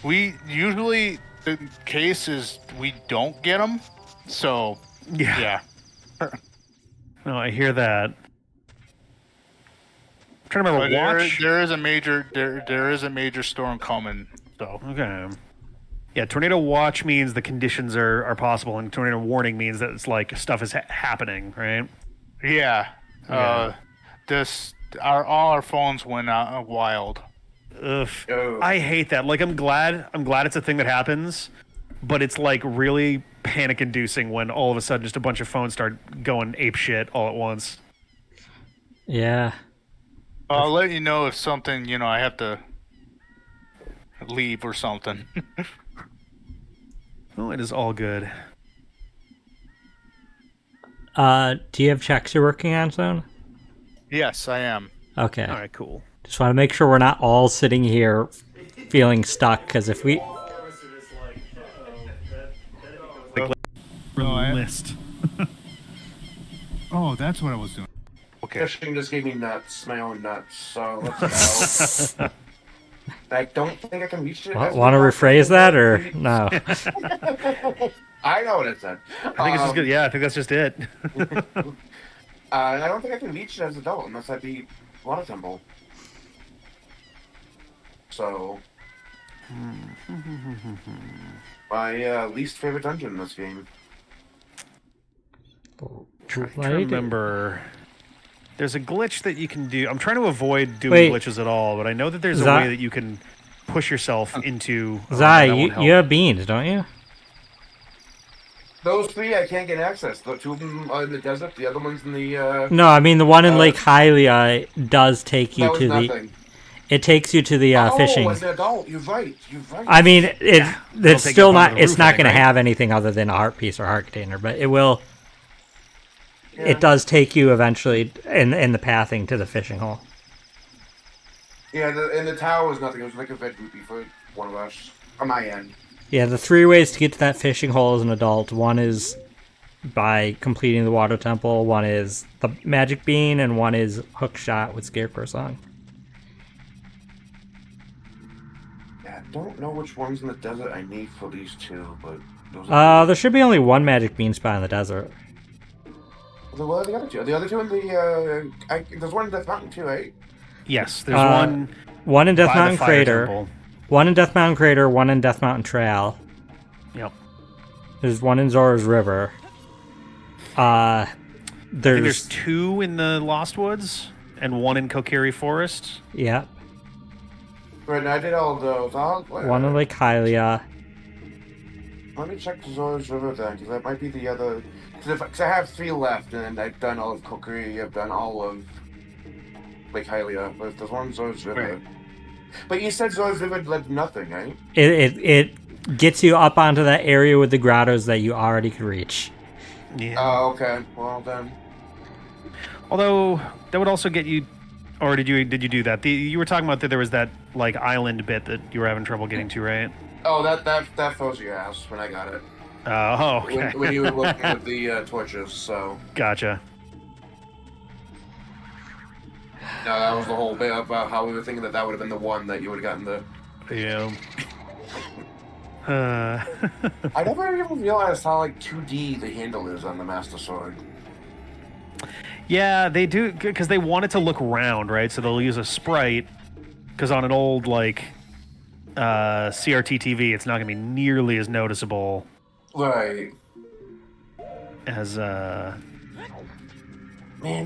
We usually the case is we don't get them, so Yeah. yeah. No, I hear that. I'm trying to But remember watch. there is a major storm coming, so Okay. Yeah, tornado watch means the conditions are possible, and tornado warning means that it's like stuff is happening, right? yeah. Yeah. All our phones went out wild. Ugh. Oh. I hate that. Like, I'm glad it's a thing that happens, but it's like really panic-inducing when all of a sudden just a bunch of phones start going ape shit all at once. Yeah. I'll let you know if something, I have to leave or something. Oh, it is all good. Do you have checks you're working on, Zone? Yes, I am. Okay. All right, cool. Just want to make sure we're not all sitting here feeling stuck, because if we... List. Oh, that's what I was doing. Okay. Fishing just gave me nuts, my own nuts. So let's go. I don't think I can reach it. Want to rephrase that, or no? I know what it said. I think it's just good. Yeah, I think that's just it. I don't think I can reach it as an adult unless I beat Water Temple. So, my least favorite dungeon in this game. Trying to remember. There's a glitch that you can do. I'm trying to avoid doing Wait. glitches at all, but I know that there's a Zai- way that you can push yourself into. Zai, that won't you help. have beans, don't you? Those three I can't get access. The two of them are in the desert. The other one's in the. No, I mean the one in Lake Hylia does take you That was to the. nothing. It takes you to the fishing. Oh, as an adult, you're right. You're right. I mean, it's take still you up not. on the It's roof, I not think, going to right? have anything other than a heart piece or heart container, but it will. Yeah. It does take you eventually in the pathing to the fishing hole. Yeah, and the tower was nothing. It was like a veg rupee for one of us on my end. Yeah, the 3 ways to get to that fishing hole as an adult. One is by completing the water temple. One is the magic bean, and one is hook shot with Scarecrow Song. Yeah, I don't know which ones in the desert I need for these two, but those are. There should be only one magic bean spot in the desert. What are the other two? The other two in the. There's one in Death Mountain too, right? Yes, there's one One in Death by the Mountain fire Crater. temple. One in Death Mountain Crater. One in Death Mountain Trail. Yep. There's one in Zora's River. I think There's there's 2 in the Lost Woods. and one in Kokiri Forest. Yeah. Right, now I did all those. One in Lake Hylia. Let me check Zora's River then, because that might be the other. Because I have 3 left, and I've done all of Kokiri, I've done all of Lake Hylia, but there's one Zora's River. Right. But you said Zora's River led to nothing, right? It gets you up onto that area with the grottos that you already could reach. Yeah. Oh, okay. Well then. Although that would also get you, or did you do that? You were talking about that there was that like island bit that you were having trouble getting to, right? Oh, that froze your ass when I got it. Oh, okay. When you were looking at the torches, so. Gotcha. No, that was the whole bit about how we were thinking that would have been the one that you would have gotten the. Yeah. I never even realized how like 2D the handle is on the Master Sword. Yeah, they do, because they want it to look round, right? So they'll use a sprite, because on an old like CRT TV, it's not going to be nearly as noticeable Right. as Man,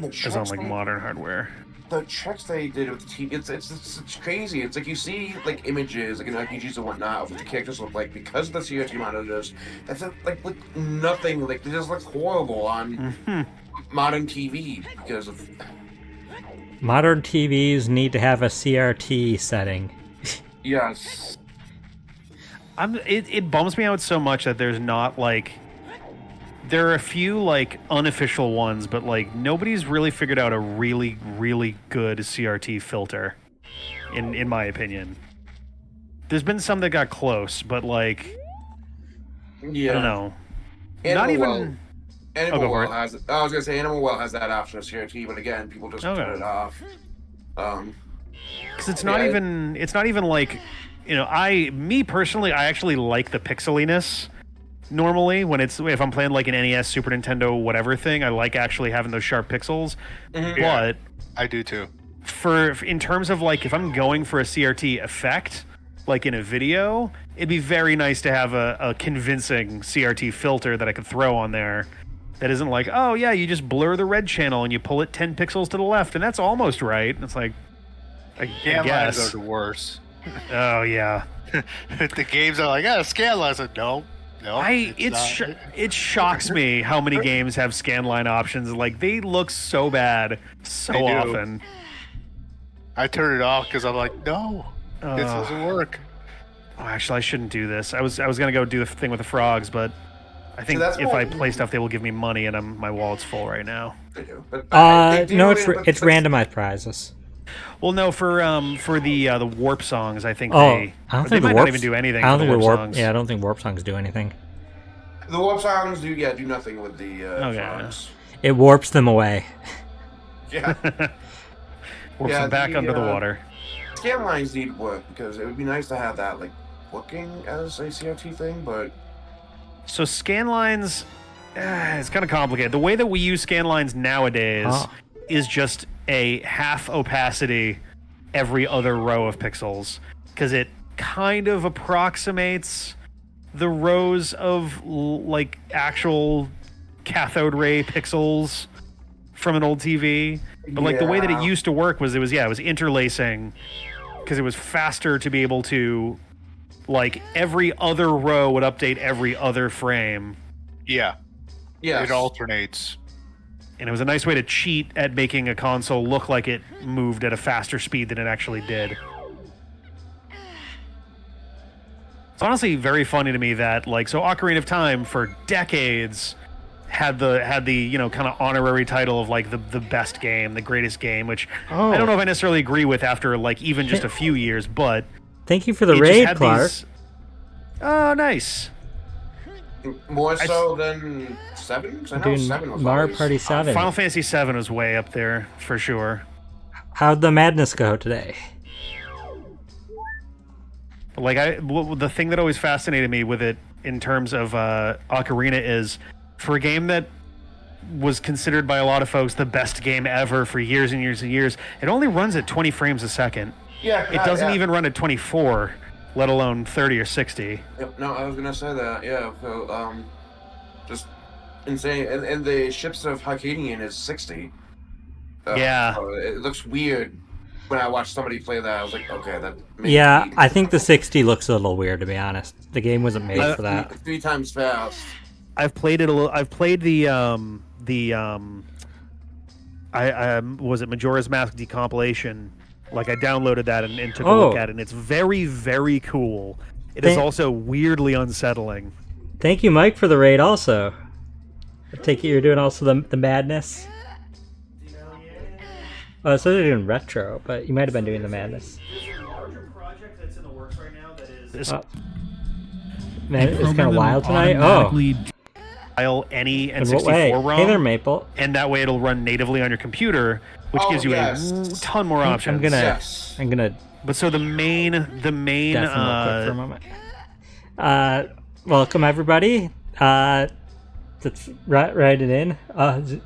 the as tricks on like modern hardware. the tricks they did with the TV, it's crazy. It's like you see like images, like in RPGs and whatnot, of what the characters look like because of the CRT monitors. That's like nothing. Like they just look horrible on modern TV because of. Modern TVs need to have a CRT setting. Yes. It bums me out so much that there's not like. There are a few like unofficial ones, but like nobody's really figured out a really, really good CRT filter, in my opinion. There's been some that got close, but like Yeah. I don't know. Animal Not even. Well, Animal go for Well has. I was gonna say Animal Well has that option of CRT, but again, people just Okay. turn it off. Because it's not even. It's not even like, me personally, I actually like the pixeliness. Normally, if I'm playing like an NES, Super Nintendo, whatever thing, I like actually having those sharp pixels. But I do too. in terms of like if I'm going for a CRT effect, like in a video, it'd be very nice to have a convincing CRT filter that I could throw on there. That isn't like, oh yeah, you just blur the red channel and you pull it 10 pixels to the left, and that's almost right. It's like, I Scan lines guess. are the worst. Oh yeah. The games are like, scan lines. No, It shocks me how many games have scanline options. Like they look so bad so They do. often. I turn it off because I'm like, no, this doesn't work. Oh, actually, I shouldn't do this. I was gonna go do the thing with the frogs, but I think that's if what- I play stuff, they will give me money, and my wallet's full right now. They do. But No, it's randomized prizes. Well, no, for the warp songs, I think Oh, they I don't they think might the not warp. even do anything. I don't for think the the warp warp. songs. Yeah, I don't think warp songs do anything. The warp songs do nothing with the Okay. frogs. It warps them away. Yeah. Warps Yeah, them back the, under the water. Scan lines need work because it would be nice to have that like working as a CRT thing, but So scan lines, it's kind of complicated. The way that we use scan lines nowadays is just a half opacity every other row of pixels, because it kind of approximates the rows of like actual cathode ray pixels from an old TV. But like the way that it Yeah. used to work was it was interlacing, because it was faster to be able to, like, every other row would update every other frame. Yeah, yeah, it alternates. And it was a nice way to cheat at making a console look like it moved at a faster speed than it actually did. It's honestly very funny to me that, like, so Ocarina of Time for decades had the kind of honorary title of like the best game, the greatest game, which I don't know if I necessarily agree with after like even just a few years, but Thank you for the it just raid, had Clark. these- Oh, nice. more so than 7. 'Cause I know Dude, 7 was Mario always- Party 7. Final Fantasy VII was way up there for sure. How'd the madness go today? Like the thing that always fascinated me with it in terms of Ocarina is, for a game that was considered by a lot of folks the best game ever for years and years and years, it only runs at 20 frames a second. Yeah, It doesn't yeah. even run at 24, let alone 30 or 60. Yep, no, I was gonna say that. Yeah, so just insane. And the ships of Hycanian is 60. Yeah. It looks weird. When I watched somebody play that, I was like, okay, that makes Yeah, me I think the 60 looks a little weird, to be honest. The game wasn't made for that. three times fast. I've played it a little. I've played the was it Majora's Mask decompilation? Like I downloaded that and took a look at it, and it's very, very cool. It is also weirdly unsettling. Thank you, Mike, for the raid also. I take it you're doing also the madness? Oh, so they're doing retro, but you might have been doing the madness. There's a larger project that's in the works right now that is. Man, it's kind of wild tonight. Oh. File any In what way? N64 ROM, Hey there, Maple. and that way it'll run natively on your computer, which gives you a ton more options. I'm gonna But so the main definitely quick for a moment. Welcome everybody. Let's write it in.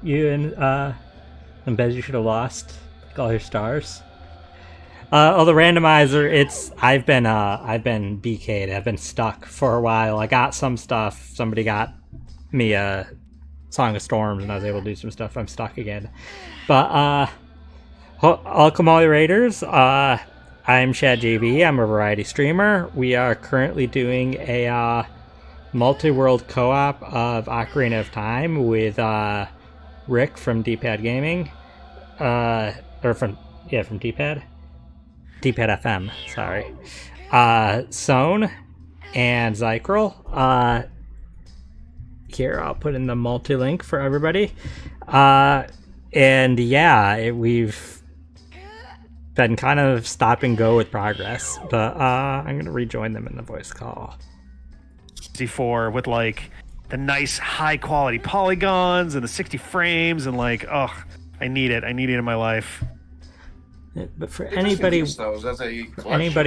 You and Bez, you should have lost all your stars. The randomizer. I've been BK'd. I've been stuck for a while. I got some stuff. Somebody got me a Song of Storms, and I was able to do some stuff. I'm stuck again. But welcome all your raiders. I'm Shad JV. I'm a variety streamer. We are currently doing a multi-world co-op of Ocarina of Time with Rick from D-Pad Gaming, from D-Pad FM. Sorry, Sohn and Zykrel. Here, I'll put in the multi-link for everybody. And yeah, we've been kind of stop and go with progress, but I'm gonna rejoin them in the voice call. 64 with like the nice high quality polygons and the 60 frames and like, oh, I need it in my life. But for anybody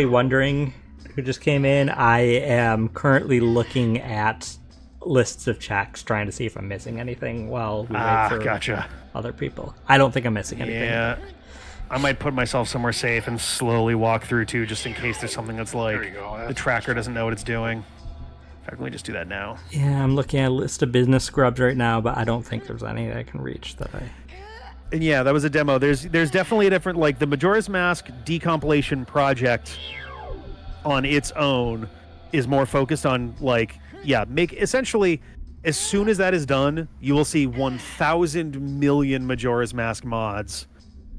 wondering who just came in, I am currently looking at lists of checks trying to see if I'm missing anything while we wait for other people. I don't think I'm missing anything. Yeah, I might put myself somewhere safe and slowly walk through too, just in case there's something that's like the tracker doesn't know what it's doing. In fact, let me just do that now. Yeah, I'm looking at a list of business scrubs right now, but I don't think there's any I can reach that I... And yeah, that was a demo. There's definitely a different, like the Majora's Mask decompilation project on its own is more focused on like, make essentially, as soon as that is done, you will see 1,000 million Majora's Mask mods.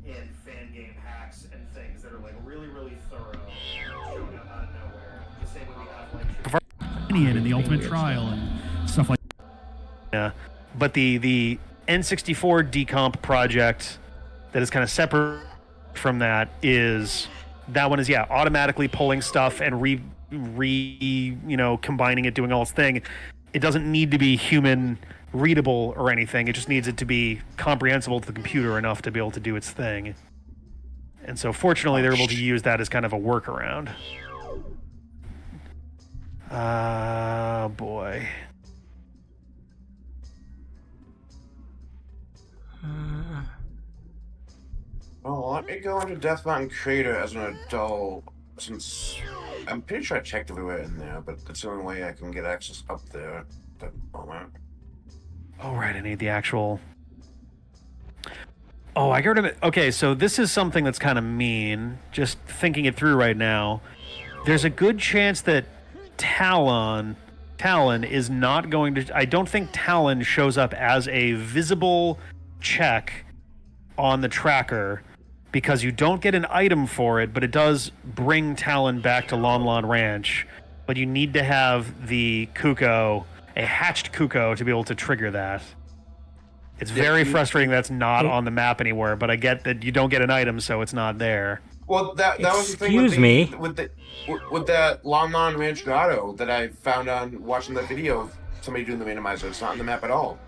And fan game hacks and things that are like really, really thorough, showing up out of nowhere. The same way we have like In the Ultimate Trial and stuff like that. Yeah, but the N64 decomp project that is kind of separate from that is automatically pulling stuff and combining it, doing all its thing. It doesn't need to be human readable or anything. It just needs it to be comprehensible to the computer enough to be able to do its thing. And so fortunately they're able to use that as kind of a workaround. Boy. Well, let me go into Death Mountain Crater as an adult, since I'm pretty sure I checked everywhere in there, but that's the only way I can get access up there at that moment. Oh, right, I need the actual... Oh, I got rid of it. Okay, so this is something that's kind of mean, just thinking it through right now. There's a good chance that Talon is not going to... I don't think Talon shows up as a visible check on the tracker because you don't get an item for it, but it does bring Talon back to Lon Lon Ranch. But you need to have the Kuko, a hatched Kuko, to be able to trigger that. It's very frustrating that's not on the map anywhere, but I get that you don't get an item, so it's not there. Well, that was the thing with that Lon Lon Ranch grotto that I found on watching that video of somebody doing the randomizer. It's not on the map at all.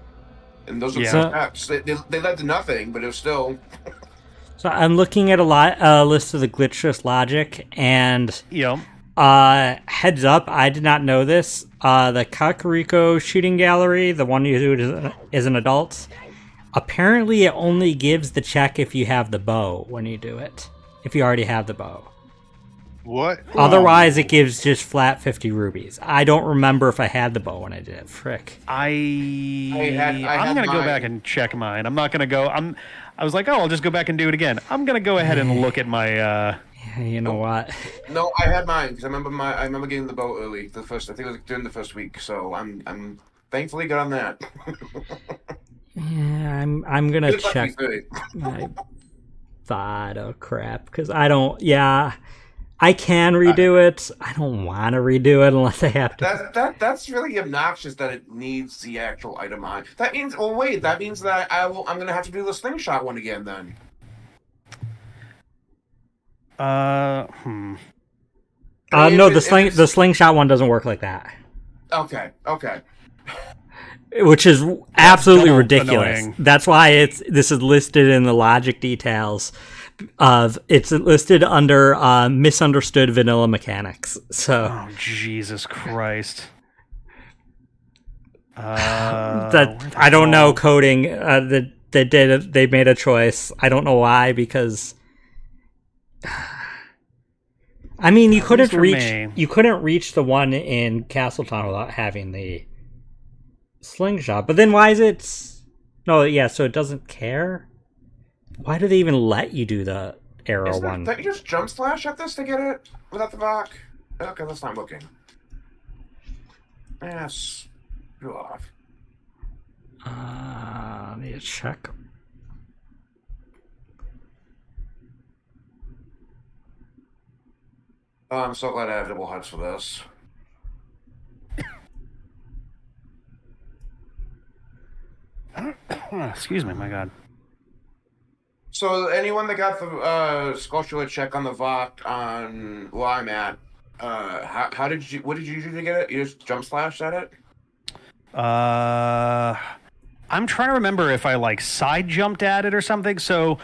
And those are maps. They led to nothing, but it was still... So I'm looking at a list of the glitchless logic, and heads up, I did not know this. The Kakariko shooting gallery, the one you do as an adult, apparently it only gives the check if you have the bow when you do it. If you already have the bow. What? Otherwise, it gives just flat 50 rubies. I don't remember if I had the bow when I did it. Frick. I'm had gonna go back mine. and check mine. I'm not gonna go. I was like, oh, I'll just go back and do it again. I'm gonna go ahead and look at my. Yeah, you know what? No, I had mine because I remember getting the bow early. I think it was during the first week, so I'm thankfully good on that. Yeah, I'm gonna Good luck, check V30. my Vada crap because I don't. Yeah, I can redo it. I don't want to redo it unless I have to. That's really obnoxious that it needs the actual item on. That means, well, wait, that means that I'm gonna have to do the slingshot one again then. No, the slingshot one doesn't work like that, Okay. which is absolutely double ridiculous. annoying. That's why this is listed in the logic details of it's listed under misunderstood vanilla mechanics. So Oh Jesus Christ! that where the I don't know hell- coding. They made a choice. I don't know why because. I mean, you couldn't for me. reach the one in Castletown without having the slingshot. But then why is it? No, yeah. So it doesn't care. Why do they even let you do the arrow one? Don't you just jump slash at this to get it without the rock? Okay, that's not working. Yes, you off. Need to check. Oh, I'm so glad I have double hearts for this. Excuse me, my God. So anyone that got the sculptural check on the Voct on where I'm at, what did you usually get it? You just jump slash at it? I'm trying to remember if I like side jumped at it or something. So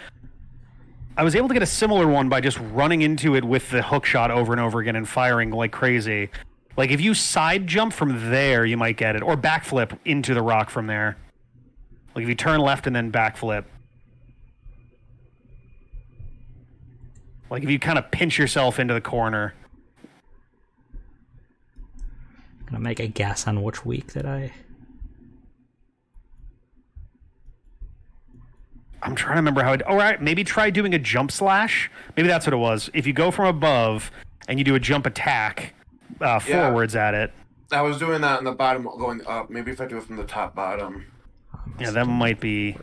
I was able to get a similar one by just running into it with the hook shot over and over again and firing like crazy. Like if you side jump from there, you might get it, or backflip into the rock from there. Like if you turn left and then backflip. Like if you kind of pinch yourself into the corner. I'm gonna make a guess on which week that I. I'm trying to remember how it. All right, maybe try doing a jump slash. Maybe that's what it was. If you go from above and you do a jump attack forwards at it. I was doing that on the bottom going up. Maybe if I do it from the top bottom. Yeah, that might be.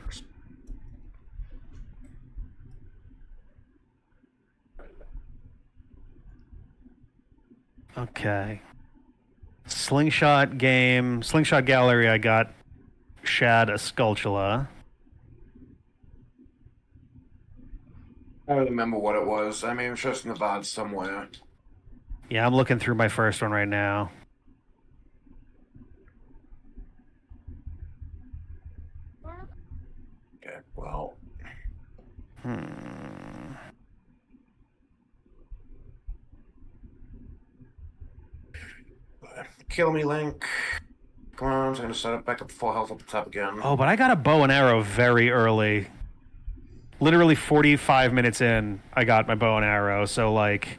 Okay. Slingshot game. Slingshot gallery, I got Shad a Sculptula. I don't remember what it was. I mean, it's just in the VOD somewhere. Yeah, I'm looking through my first one right now. Okay, well. Kill me, Link. Come on, I'm gonna set up back up full health at the top again. Oh, but I got a bow and arrow very early. Literally 45 minutes in, I got my bow and arrow. So, like,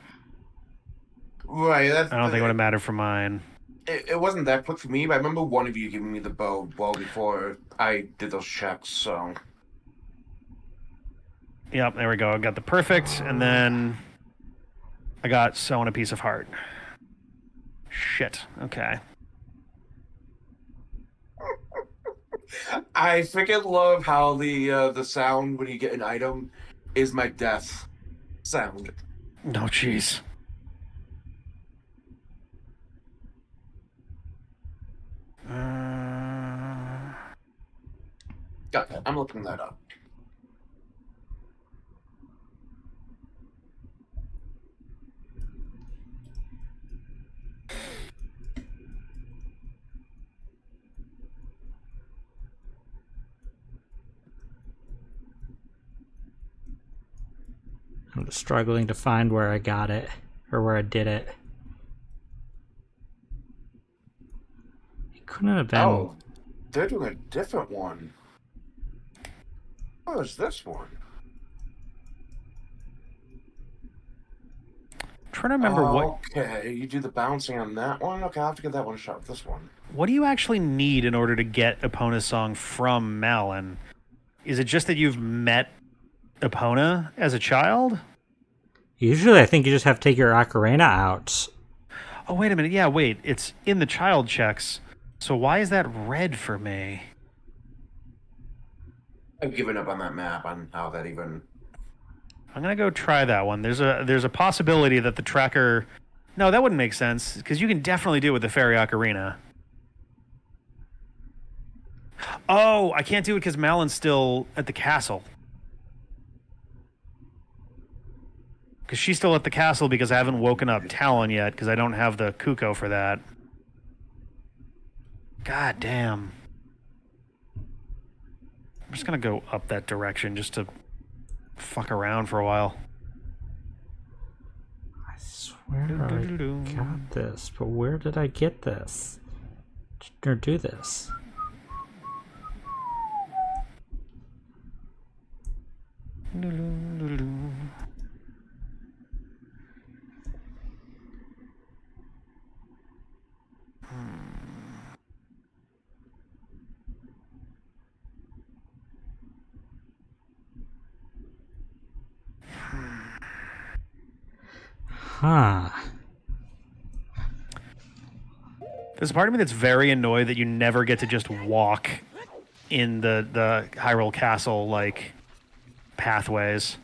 Right, that's, I don't think it would have mattered for mine. it wasn't that quick for me, but I remember one of you giving me the bow well before I did those checks, so. Yep, there we go. I got the perfect, and then I got sewn a piece of heart. Shit. Okay. I freaking love how the sound when you get an item is my death sound. No, jeez. Got that. I'm looking that up. I'm just struggling to find where I got it or where I did it. It couldn't have been. Oh, they're doing a different one. What is this one? trying to remember Okay, you do the bouncing on that one? Okay, I'll have to give that one a shot with this one. what do you actually need in order to get Epona Song from Malin? Is it just that you've met Epona as a child? Usually, I think you just have to take your ocarina out. Oh, wait a minute. Yeah, wait. It's in the child checks. So why is that red for me? I've given up on that map, on how that even... I'm gonna go try that one. There's a possibility that the tracker... No, that wouldn't make sense, because you can definitely do it with the Fairy Ocarina. Oh, I can't do it because Malin's still at the castle. Because she's still at the castle because I haven't woken up Talon yet, because I don't have the Kuko for that. God damn. I'm just gonna go up that direction just to fuck around for a while. I swear I got this, but where did I get this? Or do this? Huh. There's a part of me that's very annoyed that you never get to just walk in the Hyrule Castle like pathways.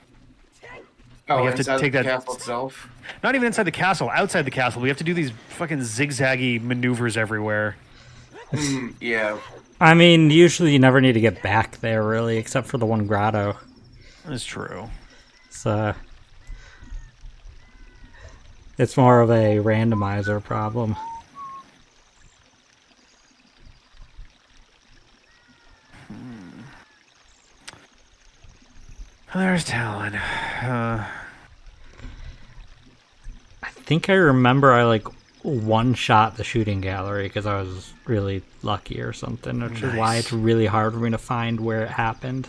Oh, you have to inside take the that- castle itself? Not even inside the castle, outside the castle. We have to do these fucking zigzaggy maneuvers everywhere. Yeah. I mean, usually you never need to get back there, really, except for the one grotto. That's true. So it's more of a randomizer problem. There's Talon. I think I remember I like one-shot the shooting gallery because I was really lucky or something, which is why it's really hard for me to find where it happened.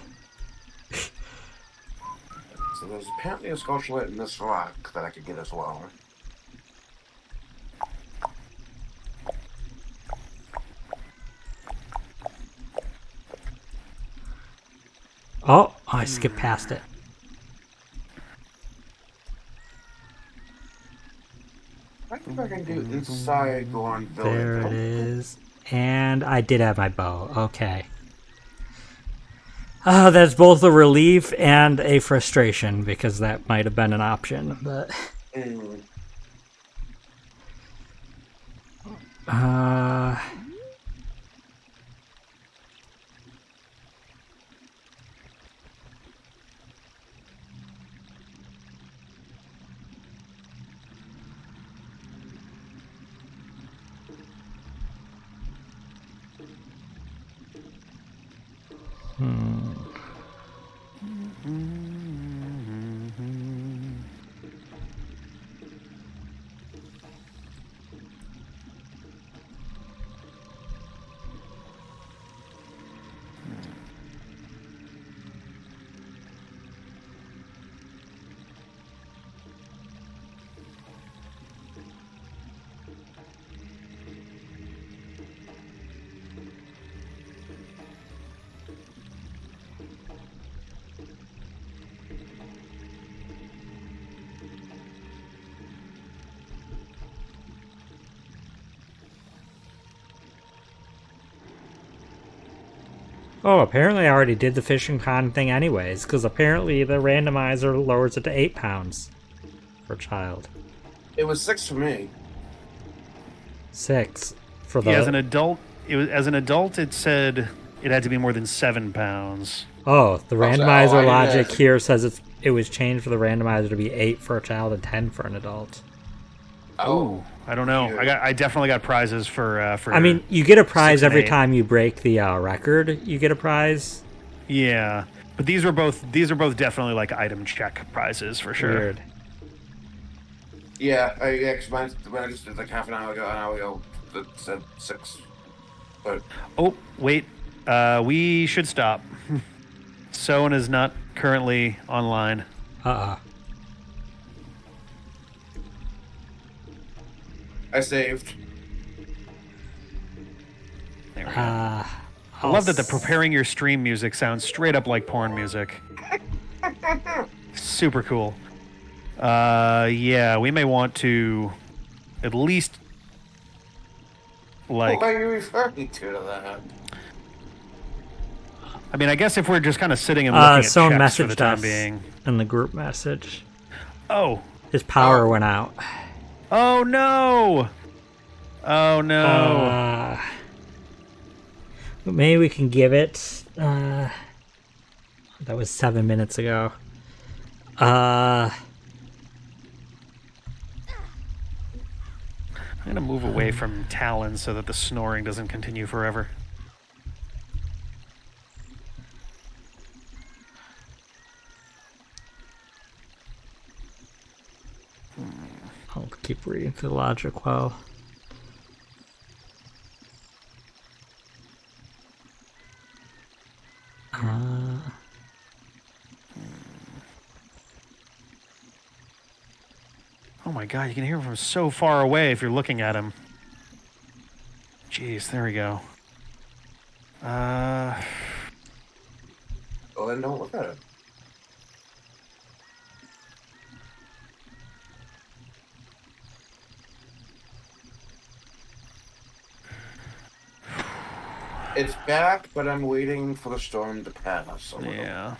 So there's apparently a sculpture in this rock that I could get as well. Oh, I skipped past it. I think I can do inside Goron Village. There it is. And I did have my bow. Okay. That's both a relief and a frustration because that might have been an option, but Mm. oh, apparently I already did the fishing pond thing anyways, because apparently the randomizer lowers it to 8 pounds for a child. It was 6 for me. 6 for the... Yeah, as an adult, it said it had to be more than 7 pounds. Oh, the I randomizer didn't logic ask. here says it was changed for the randomizer to be 8 for a child and 10 for an adult. Oh. I don't know. Yeah. I definitely got prizes for. I mean, you get a prize 6 and every 8. time you break the record. You get a prize. Yeah, but these are both definitely like item check prizes for sure. Weird. Yeah, cause when I just did like half an hour ago, it said 6. But Oh wait, we should stop. Soen is not currently online. I saved. There we go. I love that the preparing your stream music sounds straight up like porn music. Super cool. Yeah, we may want to at least like. What are you referring to that? I mean, I guess if we're just kind of sitting and looking at someone checks for the messaged time us being. in the group message. Oh. His power went out. Oh no. Oh no. Maybe we can give it. That was 7 minutes ago. I'm gonna move away from Talon so that the snoring doesn't continue forever. I'll keep reading through the logic well. Oh my god, you can hear him from so far away if you're looking at him. Jeez, there we go. Well, then don't look at it. It's back, but I'm waiting for the storm to pass. Yeah.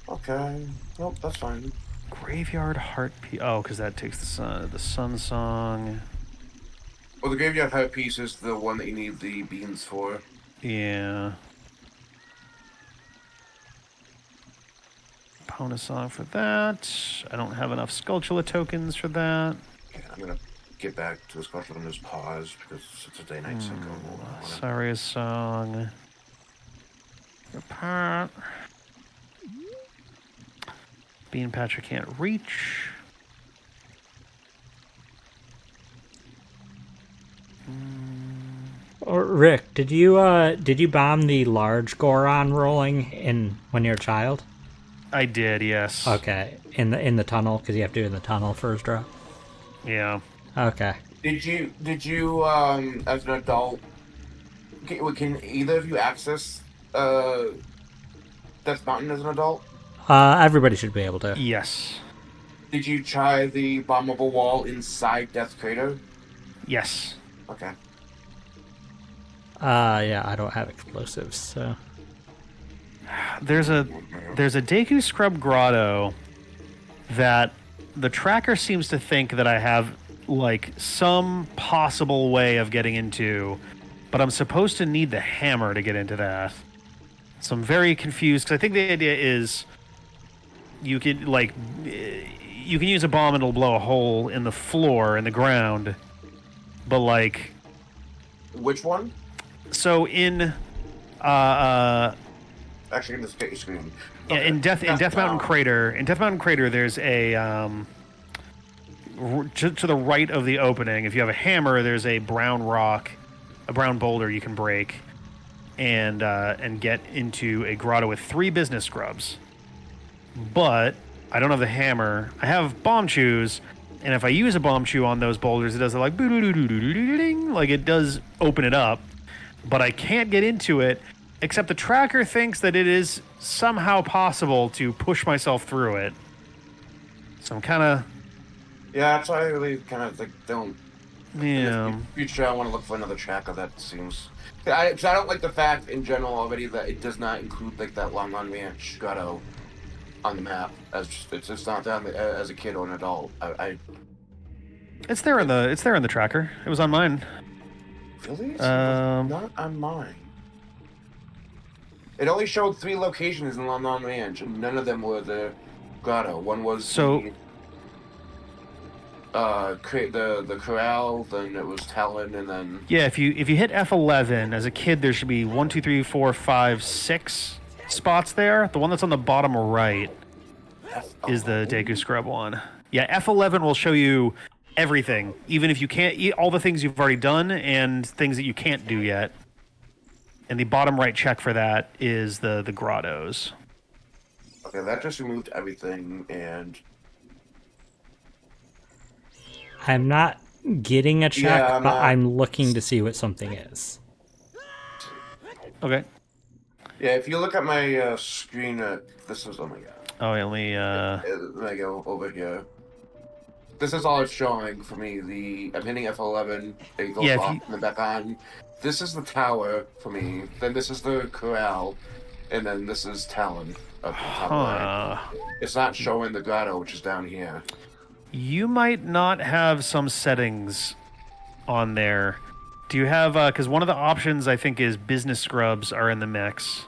Okay. Nope, that's fine. Graveyard Heart Piece. Oh, because that takes the sun song. Well, the Graveyard Heart piece is the one that you need the beans for. Yeah. Bonus song for that. I don't have enough Skulltula tokens for that. Okay, I'm gonna get back to the Scotland and just pause because it's a day-night cycle. Saria's song. Apart. Bean Patcher can't reach. Rick, did you bomb the large Goron rolling in when you're a child? I did, yes. Okay, in the tunnel because you have to do it in the tunnel first drop. Yeah. Okay. Did you as an adult can either of you access Death Mountain as an adult? Everybody should be able to. Yes. Did you try the bombable wall inside Death Crater? Yes. Okay. Yeah, I don't have explosives, so. There's a Deku Scrub Grotto that the tracker seems to think that I have like some possible way of getting into, but I'm supposed to need the hammer to get into that. So I'm very confused because I think the idea is you can use a bomb and it'll blow a hole in the floor in the ground, but like Which one? so in Actually, in this page screen. yeah, in Death Mountain Crater, there's a to the right of the opening. If you have a hammer, there's a brown rock, a brown boulder you can break, and get into a grotto with 3 business scrubs. But I don't have the hammer. I have bomb chews, and if I use a bomb chew on those boulders, it does like boo-doo-doo-doo-doo-doo-ding, like it does open it up. But I can't get into it, except the tracker thinks that it is somehow possible to push myself through it. So I'm kind of... Yeah, that's why I really kind of like don't. Yeah. In the future, I want to look for another tracker that seems. Because I don't like the fact in general already that it does not include like that Long Ranch grotto on the map. As it's not there as a kid or an adult. It's there in the tracker. It was on mine. Really? It's not on mine. It only showed 3 locations in Long Ranch, and none of them were the grotto. One was the corral, then it was Talon, and then Yeah, if you hit F11 as a kid, there should be 1, 2, 3, 4, 5, 6 spots there. The one that's on the bottom right is the Deku Scrub one. Yeah, F11 will show you everything, even if you can't eat all the things you've already done and things that you can't do yet. And the bottom right check for that is the grottos. Okay, that just removed everything, and I'm not getting a check, Yeah, but I'm looking to see what something is. Okay. Yeah, if you look at my screen, this is, oh my god. Oh, let me. Let me go over here. This is all it's showing for me. I'm hitting F11, it goes Yeah, if off you- and then back on. This is the tower for me. Then this is the corral, and then this is Talon up the top right. It's not showing the grotto, which is down here. You might not have some settings on there. Do you have? Because one of the options I think is business scrubs are in the mix.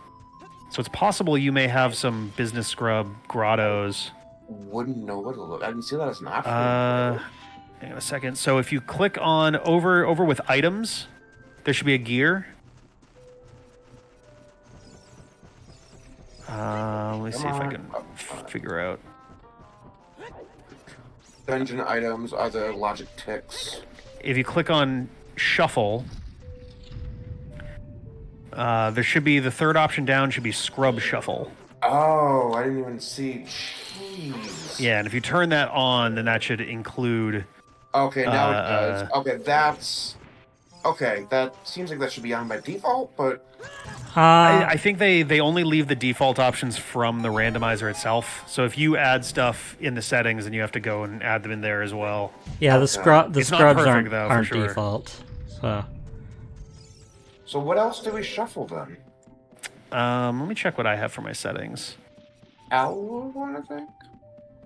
So it's possible you may have some business scrub grottos. Wouldn't know what to look. I didn't see that as an option. Hang on a second. So if you click on over with items, there should be a gear. Let me see if I can figure out. Dungeon items are the logic ticks. If you click on shuffle, there should be the third option down should be scrub shuffle. Oh, I didn't even see. Jeez. Yeah, and if you turn that on, then that should include. Okay, now it does. Okay, that's. Okay, that seems like that should be on by default, but. I think they only leave the default options from the randomizer itself. So if you add stuff in the settings, then you have to go and add them in there as well. Yeah, the It's scrubs not perfect, aren't, though, for aren't sure. default. So So what else do we shuffle then? Let me check what I have for my settings. Owl one, I think.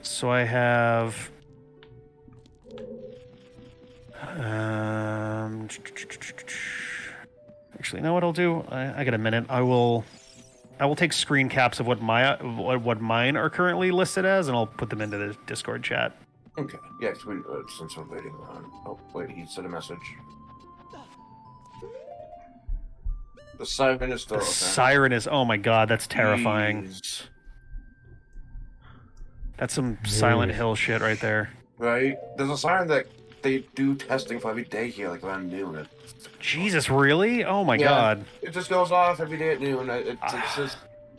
So I have. Actually, you know what I'll do? I got a minute. I will take screen caps of what mine are currently listed as, and I'll put them into the Discord chat. Okay. Yeah, since we're waiting on. Oh wait, he sent a message. The siren is still. The Okay. siren is. Oh my god, that's terrifying. Jeez. That's some Silent Hill shit right there. Right? There's a siren that they do testing for every day here, like around noon. Jesus, really? Oh my god. It just goes off every day at noon. It's just, as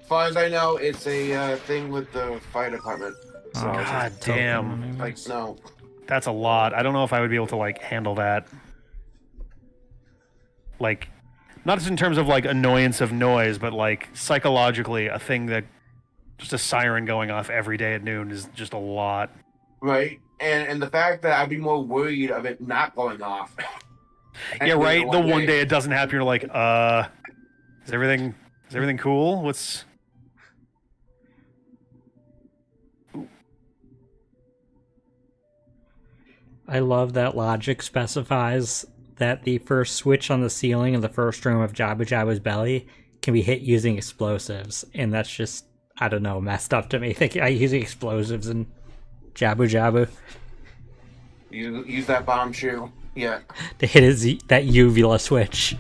far as I know, it's a thing with the fire department. So God damn. like, no. That's a lot. I don't know if I would be able to like handle that. Like, not just in terms of like annoyance of noise, but like psychologically, a thing that just a siren going off every day at noon is just a lot. Right? And the fact that I'd be more worried of it not going off. Yeah, right. The one day it doesn't happen, you're like, is everything cool? What's I love that logic specifies that the first switch on the ceiling in the first room of Jabu Jabu's belly can be hit using explosives, and that's just, I don't know, messed up to me. Thinking I using explosives in Jabu Jabu Use that bomb shoe. Yeah. to hit that uvula switch.